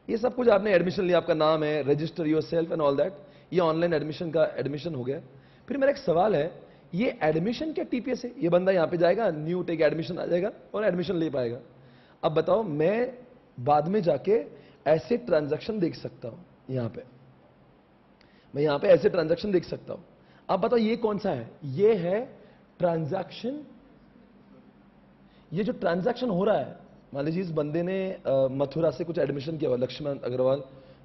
ये सब कुछ आपने एडमिशन लिया, आपका नाम है, register your self and all that, ये ऑनलाइन एडमिशन का एडमिशन हो गया। फिर मेरा एक सवाल है, ये एडमिशन क्या टीपीएस है? ये बंदा यहां पे जाएगा, न्यू टेक एडमिशन आ जाएगा और एडमिशन ले पाएगा। अब बताओ, मैं बाद में जाके ऐसे ट्रांजैक्शन देख सकता हूं, यहां पे मैं यहां पे ऐसे ट्रांजैक्शन देख सकता हूं। अब बताओ ये कौन सा है? ये है ट्रांजैक्शन। ये जो ट्रांजैक्शन हो रहा है, मान लीजिए इस बंदे ने मथुरा से कुछ एडमिशन किया हुआ, Laxman Agarwal,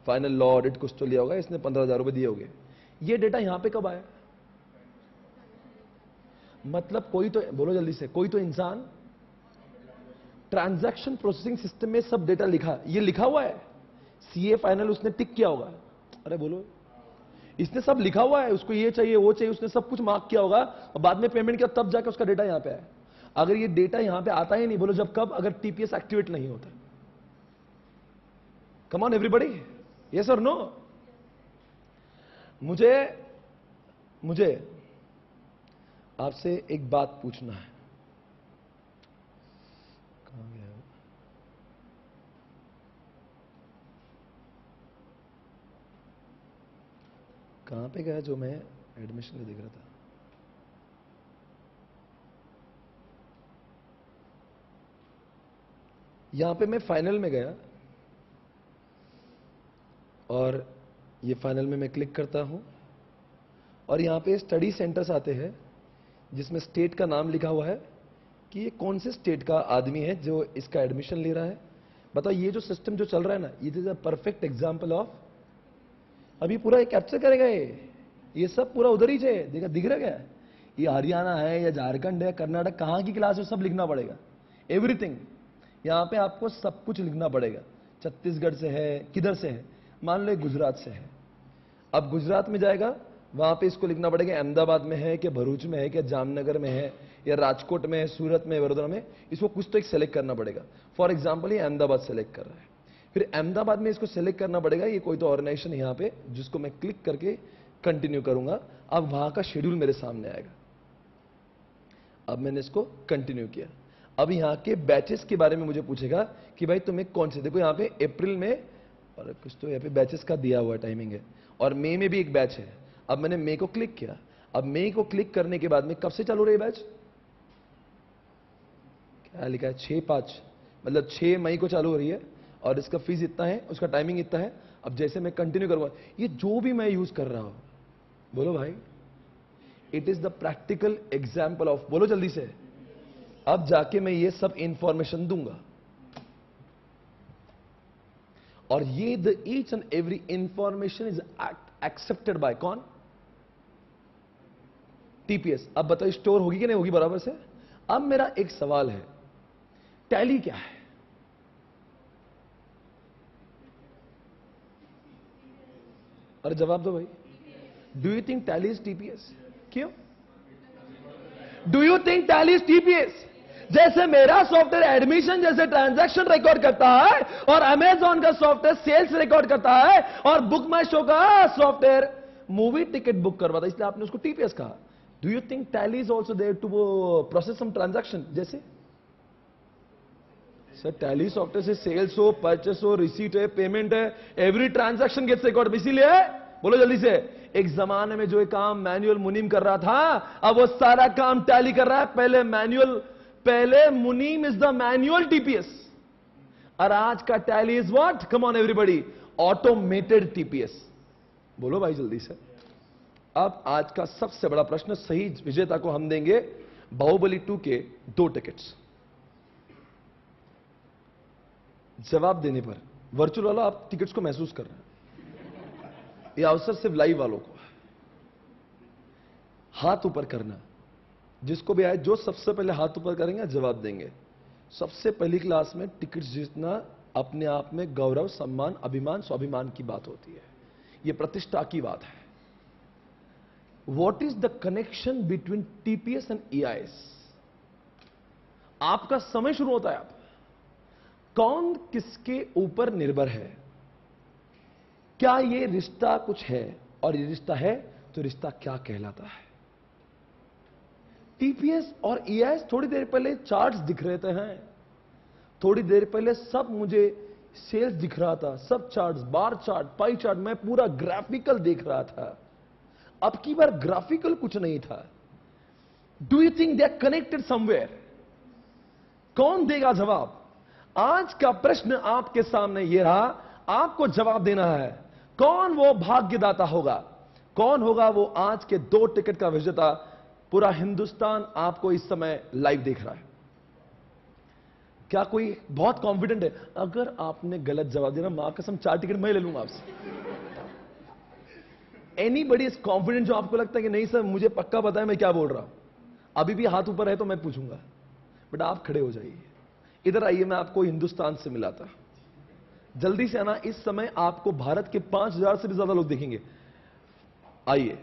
final law audit कुछ तो लिया होगा, इसने 15,000 रुपए दिए होंगे। ये डेटा यहां पे कब आया? मतलब कोई तो, बोलो जल्दी से, कोई तो इंसान ट्रांजैक्शन प्रोसेसिंग सिस्टम में सब डेटा लिखा, ये लिखा हुआ है, सीए फाइनल उसने टिक किया होगा। अरे बोलो, इसने सब लिखा हुआ है, उसको ये चाहिए वो चाहिए, उसने सब कुछ मार्क किया होगा, और बाद में पेमेंट किया, तब जाके उसका डेटा यहां पे आया। अगर ये डेटा यहां पे आता ही नहीं, बोलो जब कब? अगर टीपीएस एक्टिवेट नहीं होता। कम ऑन एवरीबॉडी, यस और नो? मुझे आपसे एक बात पूछना है। कहां गया? कहां पे गया जो मैं एडमिशन में देख रहा था? यहां पे मैं फाइनल में गया और ये फाइनल में मैं क्लिक करता हूं और यहां पे स्टडी सेंटर्स आते हैं जिसमें स्टेट का नाम लिखा हुआ है कि ये कौन से स्टेट का आदमी है जो इसका एडमिशन ले रहा है। बताओ ये जो सिस्टम जो चल रहा है ना, it is a perfect example of, अभी पूरा ये कैप्चर करेगा ये सब पूरा उधर ही है, देखा दिख रहा क्या? ये हरियाणा है या झारखंड है, कर्नाटक, कहां की क्लास है सब लिखना पड़ेगा, एवरीथिंग। यहां पे आपको सब कुछ लिखना पड़ेगा, छत्तीसगढ़ से है, किधर से है, मान लो गुजरात से है। अब गुजरात में जाएगा, वहां पे इसको लिखना पड़ेगा अहमदाबाद में है कि भरूच में है कि जामनगर में है या राजकोट में है, सूरत में, वडोदरा में। इसको कुछ तो एक सेलेक्ट करना पड़ेगा। फॉर एग्जाम्पल ये अहमदाबाद सेलेक्ट कर रहा है, फिर अहमदाबाद में इसको सेलेक्ट करना पड़ेगा, ये कोई तो ऑर्गेनाइजेशन यहां पे, जिसको मैं क्लिक करके कंटिन्यू करूंगा। अब वहां का शेड्यूल मेरे सामने आएगा। अब मैंने इसको कंटिन्यू किया। अब यहां के बैचेस के बारे में मुझे पूछेगा कि भाई तुम्हें कौन से, देखो यहां पे अप्रैल में और कुछ तो यहां पे बैचेस का दिया हुआ टाइमिंग है, और मई में भी एक बैच है। अब मैंने मई को क्लिक किया। अब मई को क्लिक करने के बाद में कब से चालू रही बैच? क्या लिखा है? 6/5, मतलब 6 मई को चालू हो रही है और इसका फीस इतना है, उसका टाइमिंग इतना है। अब जैसे मैं कंटिन्यू करूंगा, ये जो भी मैं यूज कर रहा हूं, बोलो भाई, it is the practical example of, बोलो जल्दी से। अब जाके मैं ये सब इंफॉर्मेशन दूंगा और ये the each and every information is accepted by कौन? टीपीएस। अब बताओ स्टोर होगी कि नहीं होगी बराबर से? अब मेरा एक सवाल है, टैली क्या है? अरे जवाब दो भाई। Do you think Tally is TPS? क्यों? Do you think Tally is TPS? जैसे मेरा सॉफ्टवेयर एडमिशन जैसे ट्रांजैक्शन रिकॉर्ड करता है और अमेजॉन का सॉफ्टवेयर सेल्स रिकॉर्ड करता है और बुक माई शो का सॉफ्टवेयर मूवी टिकट बुक करवाता है, इसलिए आपने उसको टीपीएस कहा। Do you think Tally is also there to process some transaction? जैसे सर टैली सॉफ्टवेयर से सेल्स हो, परचेस हो, रिसीट है, पेमेंट है, एवरी ट्रांजैक्शन गेट्स रिकॉर्ड। इसीलिए बोलो जल्दी से, एक जमाने में जो ये काम मैनुअल मुनीम कर रहा था, अब वो सारा काम टैली कर रहा है। पहले मुनीम इज द मैनुअल टीपीएस और आज का tally is what? Come on everybody, automated TPS. बोलो भाई जल्दी से। अब आज का सबसे बड़ा प्रश्न, सही विजेता को हम देंगे बाहुबली 2 के 2 टिकट्स। जवाब देने पर वर्चुअल वाला आप टिकट्स को महसूस कर रहे हैं, यह अवसर सिर्फ लाइव वालों को है। हाथ ऊपर करना, जिसको भी आए, जो सबसे पहले हाथ ऊपर करेंगे जवाब देंगे। सबसे पहली क्लास में टिकट्स जीतना अपने आप में गौरव, सम्मान, अभिमान, स्वाभिमान की बात होती है, यह प्रतिष्ठा की बात है। What is the connection between TPS and EIS? आपका समय शुरू होता है, आप कौन किसके ऊपर निर्भर है, क्या यह रिश्ता कुछ है, और यह रिश्ता है तो रिश्ता क्या कहलाता है? टीपीएस और ईआईएस, थोड़ी देर पहले चार्ट्स दिख रहे हैं, थोड़ी देर पहले सब मुझे सेल्स दिख रहा था, सब charts, bar chart, pie chart, मैं पूरा ग्राफिकल देख रहा था। अब की बार ग्राफिकल कुछ नहीं था। Do you think they are connected somewhere? कौन देगा जवाब? आज का प्रश्न आपके सामने यह रहा, आपको जवाब देना है। कौन वो भाग्यदाता होगा? कौन होगा वो आज के 2 टिकट का विजेता? पूरा हिंदुस्तान आपको इस समय लाइव देख रहा है। क्या कोई बहुत कॉन्फिडेंट है? अगर आपने गलत जवाब दिया, मां कसम 4 टिकट मैं ले लूंगा आपसे। एनीबडी इज कॉन्फिडेंट, जो आपको लगता है कि नहीं सर मुझे पक्का पता है मैं क्या बोल रहा हूं, अभी भी हाथ ऊपर है तो मैं पूछूंगा। बट आप खड़े हो जाइए, इधर आइए, मैं आपको हिंदुस्तान से मिलाता। जल्दी से आना। इस समय आपको भारत के 5000 से भी ज्यादा लोग देखेंगे। आइए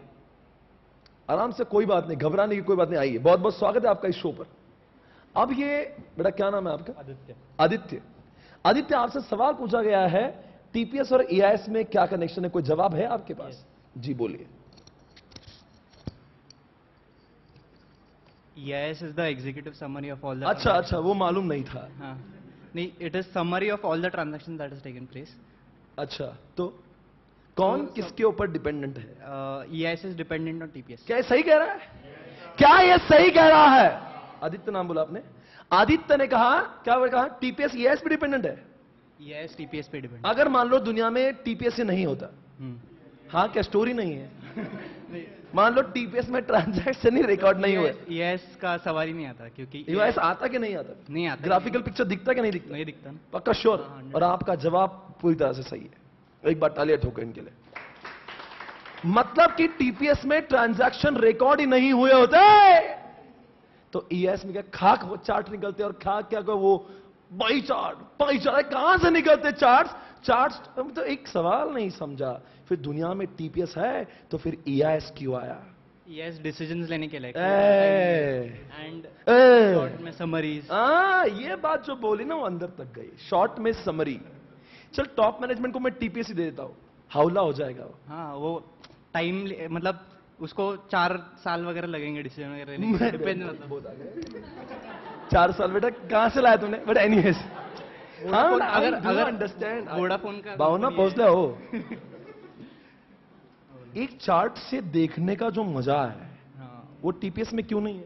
आराम से, कोई बात नहीं, घबराने की कोई बात नहीं। आइए, बहुत बहुत स्वागत है आपका इस शो पर। अब ये बेटा क्या नाम है आपका? आदित्य। आदित्य, आदित्य आपसे सवाल पूछा गया है, टीपीएस और ईआईएस में क्या कनेक्शन है? कोई जवाब है आपके पास? जी बोलिए। EIS is the executive summary of all the अच्छा, वो मालूम नहीं था। हाँ, नहीं, it is summary of all the transactions that has taken place. अच्छा, तो कौन किसके ऊपर डिपेंडेंट है? EIS is dependent on TPS. क्या ये सही कह रहा है? क्या ये सही कह रहा है? आदित्य नाम बोला आपने, आदित्य ने कहा, क्या कहा? टीपीएस ईआईएस पे डिपेंडेंट है। EIS TPS पे डिपेंड। अगर मान लो दुनिया में टीपीएस से नहीं होता, हाँ क्या स्टोरी नहीं है? मान लो टीपीएस में ट्रांजैक्शन ही रिकॉर्ड नहीं हुए, EIS का सवाल ही नहीं आता क्योंकि ईआईएस आता कि नहीं आता? नहीं आता। ग्राफिकल पिक्चर दिखता कि नहीं दिखता? नहीं दिखता ना। पक्का श्योर? हाँ, और आपका जवाब पूरी तरह से सही है। एक बार तालियां ठोकें इनके लिए। मतलब कि टीपीएस में ट्रांजैक्शन रिकॉर्ड ही नहीं हुए होते तो ईएस में क्या खाक वो चार्ट निकलते, और खाक क्या वो पाई चार्ट कहां से निकलते चार्ट्स? हम तो एक सवाल नहीं समझा, फिर दुनिया में टीपीएस है तो फिर ईआईएस क्यों आया? EIS डिसीजंस लेने के लिए एंड ए, शॉर्ट में समरीज। ये बात जो बोली ना वो अंदर तक गई। शॉर्ट में समरी। चल टॉप मैनेजमेंट को मैं टीपीएस ही दे देता हूं, हाउला हो जाएगा वो। हाँ वो टाइम मतलब उसको 4 साल वगैरह लगेंगे डिसीजन वगैरह लेने में, डिपेंड मतलब। बहुत आ गए 4 साल बेटा, कहां से लाया तूने? बट एनीवेज, अगर अंडरस्टैंड वोडाफोन का भावना पहुंचता हो एक चार्ट से देखने का जो मजा है वो टीपीएस में क्यों नहीं है?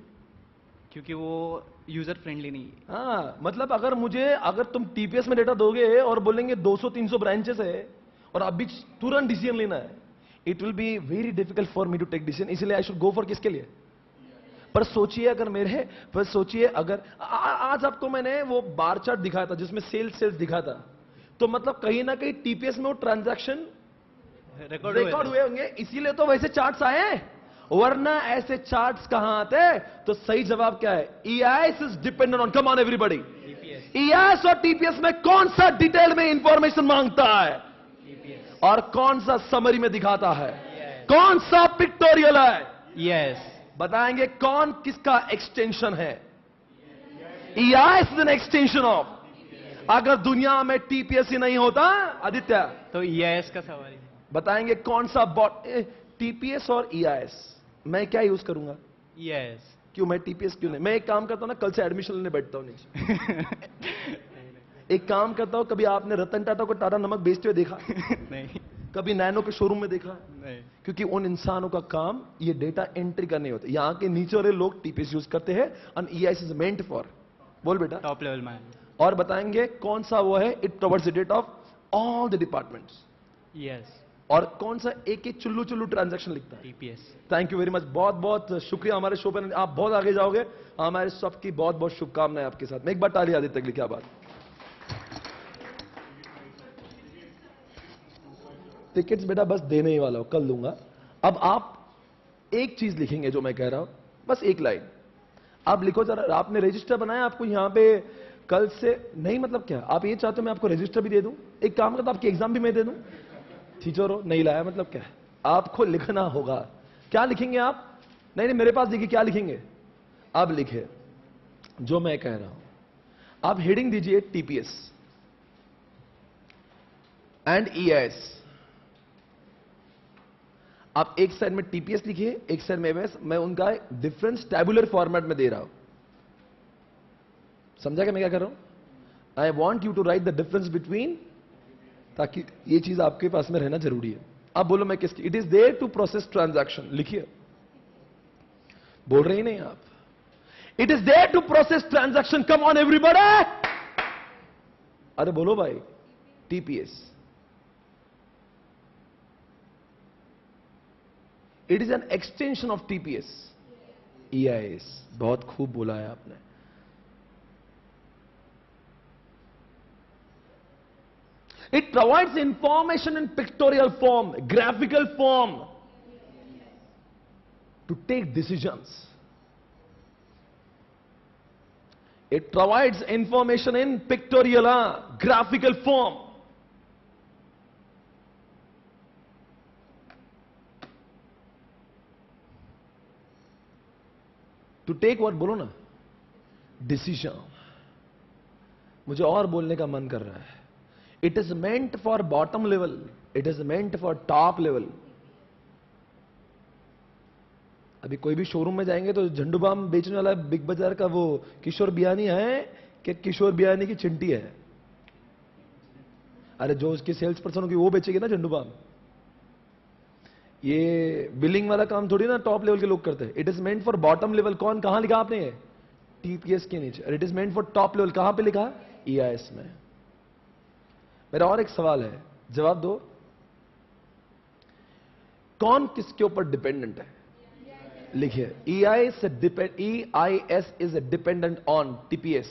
क्योंकि वो यूजर फ्रेंडली नहीं है। हाँ मतलब अगर तुम टीपीएस में डेटा दोगे और बोलेंगे 200-300 ब्रांचेस है और अभी तुरंत डिसीजन लेना है, it will be very difficult for me to take decision. इसलिए आई शुड गो फॉर किसके लिए? पर सोचिए अगर आज आपको मैंने वो बार चार्ट दिखाया था जिसमें सेल्स दिखा था, तो मतलब कहीं ना कहीं टीपीएस में वो ट्रांजैक्शन रिकॉर्ड हुए होंगे, इसीलिए तो वैसे चार्ट्स आए हैं, वरना ऐसे चार्ट्स कहां आते? तो सही जवाब क्या है? EIS is dependent on, come on everybody, EIS और टीपीएस में कौन सा डिटेल में इंफॉर्मेशन मांगता है और कौन सा समरी में दिखाता है? कौन सा पिक्टोरियल है? यस। बताएंगे कौन किसका एक्सटेंशन है? EIS is an extension of. अगर दुनिया में टीपीएस ही नहीं होता आदित्य तो EIS का सवाल है। बताएंगे कौन सा टीपीएस और ईआईएस मैं क्या यूज करूंगा? EIS। क्यों मैं टीपीएस क्यों नहीं? मैं एक काम करता हूं ना, कल से एडमिशन लेने बैठता हूं नीचे एक काम करता हूं, कभी आपने रतन टाटा को टाटा नमक बेचते हुए देखा? नहीं। कभी नैनो के शोरूम में देखा? नहीं। क्योंकि उन इंसानों का काम ये डेटा एंट्री करने होते। यहां के नीचे वाले लोग टीपीएस यूज करते हैं और ईआईएस इज मेंट फॉर, बोल बेटा, टॉप लेवल मैन। और बताएंगे कौन सा वो है, it provides the data of all the departments. Yes. और कौन सा एक एक चुल्लू ट्रांजैक्शन लिखता है? TPS। Thank you very much, बहुत बहुत शुक्रिया हमारे शो पर, आप बहुत आगे जाओगे, हमारे सबकी बहुत बहुत शुभकामनाएं आपके साथ। मैं एक बार ताली आदित्य के लिए, क्या बात। टिकट्स बेटा बस देने ही वाला हूं, कल दूंगा। अब आप एक चीज लिखेंगे जो मैं कह रहा हूं, बस एक लाइन आप लिखो जरा। आपने रजिस्टर बनाया, आपको यहां पे कल से नहीं, मतलब क्या आप ये चाहते हो मैं आपको रजिस्टर भी दे दूं? एक काम करता, आपकी एग्जाम भी मैं दे दूं? टीचर नहीं लाया मतलब क्या? आपको लिखना होगा। क्या लिखेंगे आप? नहीं मेरे पास देखिए क्या लिखेंगे। अब लिखे जो मैं कह रहा हूं, आप हेडिंग दीजिए टीपीएस एंड ईआईएस। आप एक साइड में टीपीएस लिखिए, एक साइड में ईआईएस। मैं उनका डिफरेंस टैबुलर फॉर्मेट में दे रहा हूं। समझा क्या मैं क्या कर रहा हूं? I want you to write the difference between, ताकि ये चीज आपके पास में रहना जरूरी है। आप बोलो मैं किसकी? It is there to process transaction. लिखिए, बोल रहे ही नहीं आप। It is there to process transaction, come on everybody. अरे बोलो भाई, TPS. It is an extension of TPS, EIS. बहुत खूब बोला है आपने। It provides information in pictorial form, graphical form to take decisions. It provides information in pictorial, graphical form. To take what? बोलो ना, decision. मुझे और बोलने का मन कर रहा है। It is meant for bottom level. It is meant for top level. अभी कोई भी शोरूम में जाएंगे तो झंडू बाम बेचने वाला बिग बाजार का वो किशोर बियानी है कि किशोर बियानी की चिंटी है? अरे जो उसकी सेल्स पर्सन होगी वो बेचेगी ना झंडू बाम। ये बिलिंग वाला काम थोड़ी ना टॉप लेवल के लोग करते हैं. It is meant for bottom level. कौन, कहां लिखा आपने ये? टीपीएस के नीचे. और it is meant for top level. कहां पे लिखा? ईआईएस में. मेरा और एक सवाल है, जवाब दो. कौन किसके ऊपर डिपेंडेंट है? लिखिए. EIS is dependent on TPS.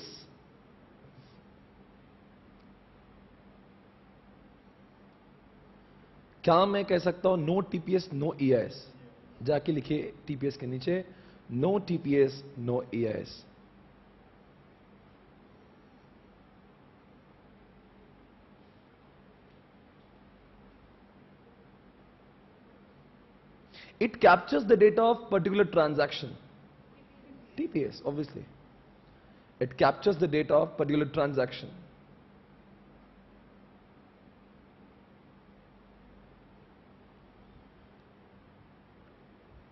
क्या मैं कह सकता हूं नो टीपीएस नो EIS? जाके लिखिए टीपीएस के नीचे, no TPS no EIS. It captures the data of particular transaction. TPS, obviously. It captures the data of particular transaction.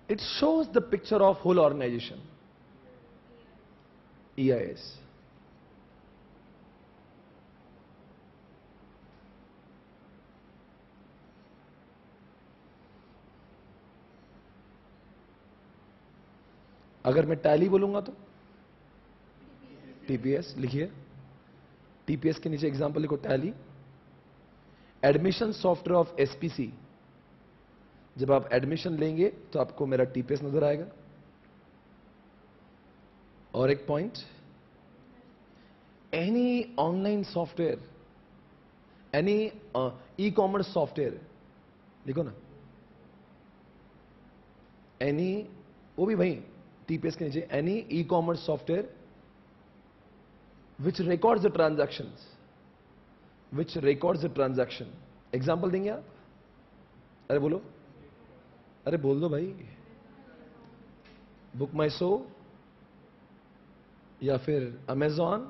It shows the picture of whole organization. EIS. अगर मैं tally बोलूंगा तो TPS. लिखिए TPS के नीचे example लिखो tally. Admission software of SPC. जब आप एडमिशन लेंगे तो आपको मेरा टीपीएस नजर आएगा. और एक point, any online software, any e commerce software लिखो ना. एनी, वो भी वही टीपीएस के नीचे, any e commerce software which records the transactions, which records the transaction. Example देंगे आप? अरे बोलो, अरे बोल दो भाई. बुक माई शो या फिर अमेजॉन.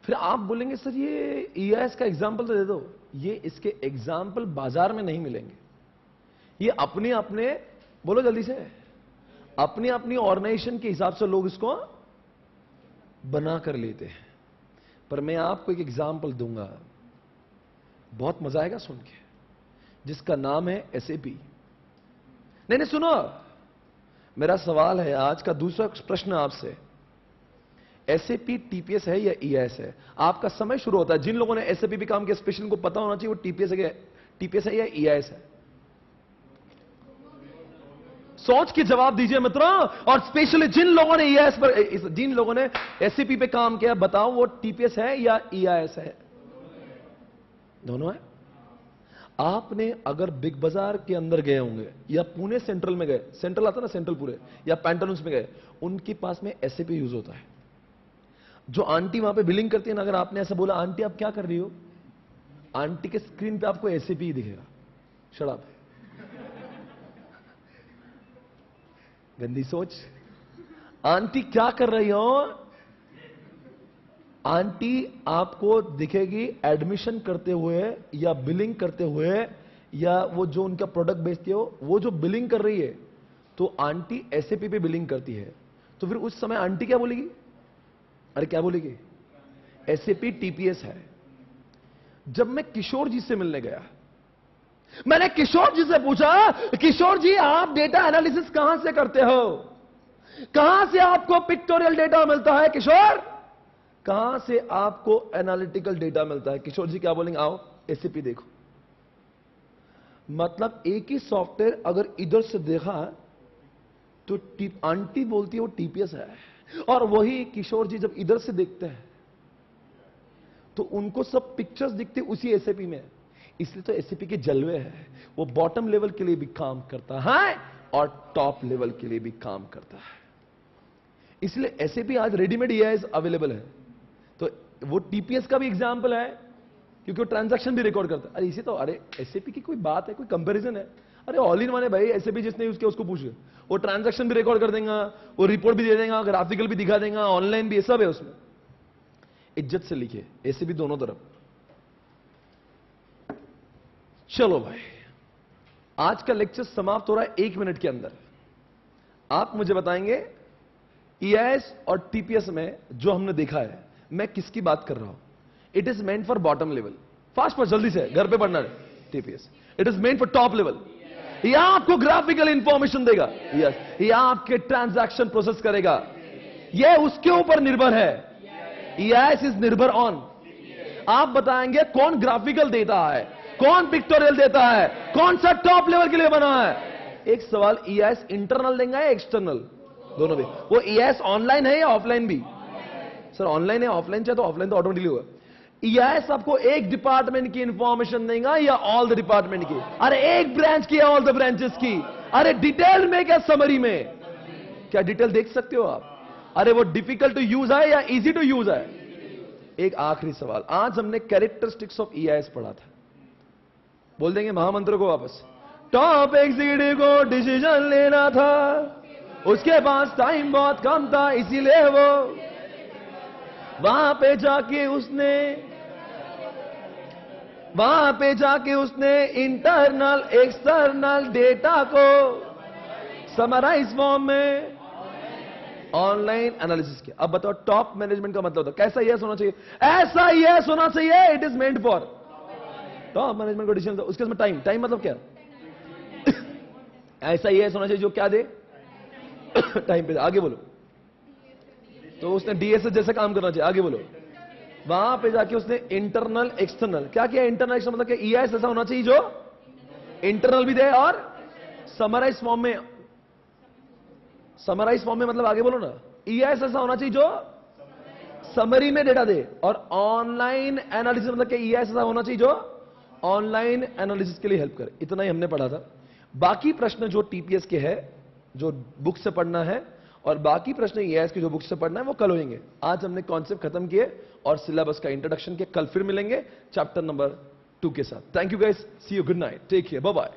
फिर आप बोलेंगे सर ये ईआईएस का एग्जांपल तो दे दो. ये इसके एग्जांपल बाजार में नहीं मिलेंगे. ये अपने अपने, बोलो जल्दी से, अपनी अपनी ऑर्गेनाइजेशन के हिसाब से लोग इसको बना कर लेते हैं. पर मैं आपको एक एग्जांपल दूंगा, बहुत मजा आएगा सुन के, जिसका नाम है एसएपी. नहीं नहीं सुनो, मेरा सवाल है आज का दूसरा प्रश्न आपसे, एसएपी टीपीएस है या ईआईएस है? आपका समय शुरू होता है. जिन लोगों ने एसएपी पे काम किया, स्पेशल को पता होना चाहिए वो टीपीएस है या ईआईएस है. सोच के जवाब दीजिए मित्रों. और स्पेशली जिन लोगों ने ईआईएस पर, जिन लोगों ने एसएपी पे काम किया, बताओ वो टीपीएस है या ईआईएस है? दोनों है. आपने अगर बिग बाजार के अंदर गए होंगे या पुणे सेंट्रल में गए, सेंट्रल आता ना सेंट्रल पूरे, या पैंटालून्स में गए, उनके पास में एसएपी यूज होता है. जो आंटी वहां पे बिलिंग करती है ना, अगर आपने ऐसा बोला आंटी आप क्या कर रही हो, आंटी के स्क्रीन पे आपको एसएपी ही दिखेगा. शराब, गंदी सोच. आंटी क्या कर रही हो, आंटी आपको दिखेगी एडमिशन करते हुए या बिलिंग करते हुए, या वो जो उनका प्रोडक्ट बेचती हो, वो जो बिलिंग कर रही है, तो आंटी एसएपी पे बिलिंग करती है. तो फिर उस समय आंटी क्या बोलेगी? अरे क्या बोलेगी? एसएपी टीपीएस है. जब मैं किशोर जी से मिलने गया, मैंने किशोर जी से पूछा, किशोर जी आप डेटा एनालिसिस कहां से करते हो, कहां से आपको पिक्टोरियल डेटा मिलता है? किशोर, कहां से आपको एनालिटिकल डेटा मिलता है? किशोर जी क्या बोलेंगे? आओ एसएपी देखो. मतलब एक ही सॉफ्टवेयर अगर इधर से देखा तो आंटी बोलती है वो टीपीएस है, और वही किशोर जी जब इधर से देखते हैं तो उनको सब पिक्चर्स दिखते उसी एसएपी में. इसलिए तो एसएपी के जलवे हैं. वो बॉटम लेवल के लिए भी काम करता है और टॉप लेवल के लिए भी काम करता है. इसलिए एसएपी आज रेडीमेड ईआईएस अवेलेबल है. तो वो टीपीएस का भी एग्जांपल है, क्योंकि वो ट्रांजैक्शन भी रिकॉर्ड करता है. अरे इसे तो, अरे एसएपी की कोई बात है, कोई कंपैरिजन है? अरे ऑल इन वन है भाई. एसएपी जिसने यूज किया उसको पूछिए, वो ट्रांजैक्शन भी रिकॉर्ड कर देगा, वो रिपोर्ट भी दे देगा, ग्राफिकल भी दिखा देगा, ऑनलाइन भी, सब है उसमें. इज्जत से लिखिए एसएपी दोनों तरफ. चलो भाई, आज का लेक्चर समाप्त हो रहा है 1 मिनट के अंदर. आप मुझे बताएंगे ईआईएस और टीपीएस में जो हमने देखा है, मैं किसकी बात कर रहा हूं? It is meant for bottom level. Fast fast जल्दी से, घर पे पढ़ना है. TPS it is made for top level. ये आपको ग्राफिकल इंफॉर्मेशन देगा, यस, ये आपके ट्रांजैक्शन प्रोसेस करेगा, ये उसके ऊपर निर्भर है। ईआईएस इज निर्भर ऑन, आप बताएंगे कौन ग्राफिकल देता है, कौन पिक्टोरियल देता है, कौन सा टॉप लेवल के लिए बना है। एक सवाल, ईआईएस इंटरनल देंगे या एक्सटर्नल? दोनों भी। वो ईआईएस ऑनलाइन है या ऑफलाइन भी? सर ऑनलाइन है, ऑफलाइन चाहे तो ऑफलाइन तो ऑटोमेटिकली होगा। ईआईएस आपको एक डिपार्टमेंट की इंफॉर्मेशन देगा या ऑल द डिपार्टमेंट की? अरे एक ब्रांच की या ऑल द ब्रांचेस की? अरे डिटेल में क्या, समरी में? क्या डिटेल देख सकते हो आप? अरे वो डिफिकल्ट टू यूज है या इजी टू यूज है? एक आखिरी सवाल, आज हमने कैरेक्टरिस्टिक्स ऑफ ईआईएस पढ़ा था, बोल देंगे महामंत्र को वापस। टॉप एग्जीक्यूटिव को डिसीजन लेना था, उसके पास टाइम बहुत कम था, इसीलिए वो वहां पे जाके उसने इंटरनल एक्सटर्नल डेटा को समराइज फॉर्म में ऑनलाइन एनालिसिस किया। अब बताओ टॉप मैनेजमेंट का मतलब होता कैसा ईआईएस होना चाहिए? ऐसा ईआईएस होना चाहिए, it is meant for top management को डिसीजन। उसके उसमें टाइम मतलब क्या? ऐसा ईआईएस होना चाहिए जो क्या दे, टाइम पे। आगे बोलो। तो उसने डीएसएस जैसे काम करना चाहिए। आगे बोलो। वहां पे जाके उसने इंटरनल एक्सटर्नल क्या किया? इंटरनल एक्सटर्नल मतलब क्या? ईआईएस ऐसा होना चाहिए जो इंटरनल भी दे और समराइज फॉर्म में। समराइज फॉर्म में मतलब आगे बोलो ना। ईआईएस ऐसा होना चाहिए जो समरी में डेटा दे, और ऑनलाइन एनालिसिस मतलब क्या? ईआईएस ऐसा होना चाहिए जो ऑनलाइन एनालिसिस के लिए हेल्प करे। इतना ही हमने पढ़ा था। बाकी प्रश्न जो टीपीएस के है, जो बुक से पढ़ना है, और बाकी प्रश्न ईआईएस की जो बुक से पढ़ना है वो कल होंगे। आज हमने कॉन्सेप्ट खत्म किए और सिलेबस का इंट्रोडक्शन के। कल फिर मिलेंगे चैप्टर नंबर 2 के साथ। Thank you guys, see you, good night, take care, bye bye.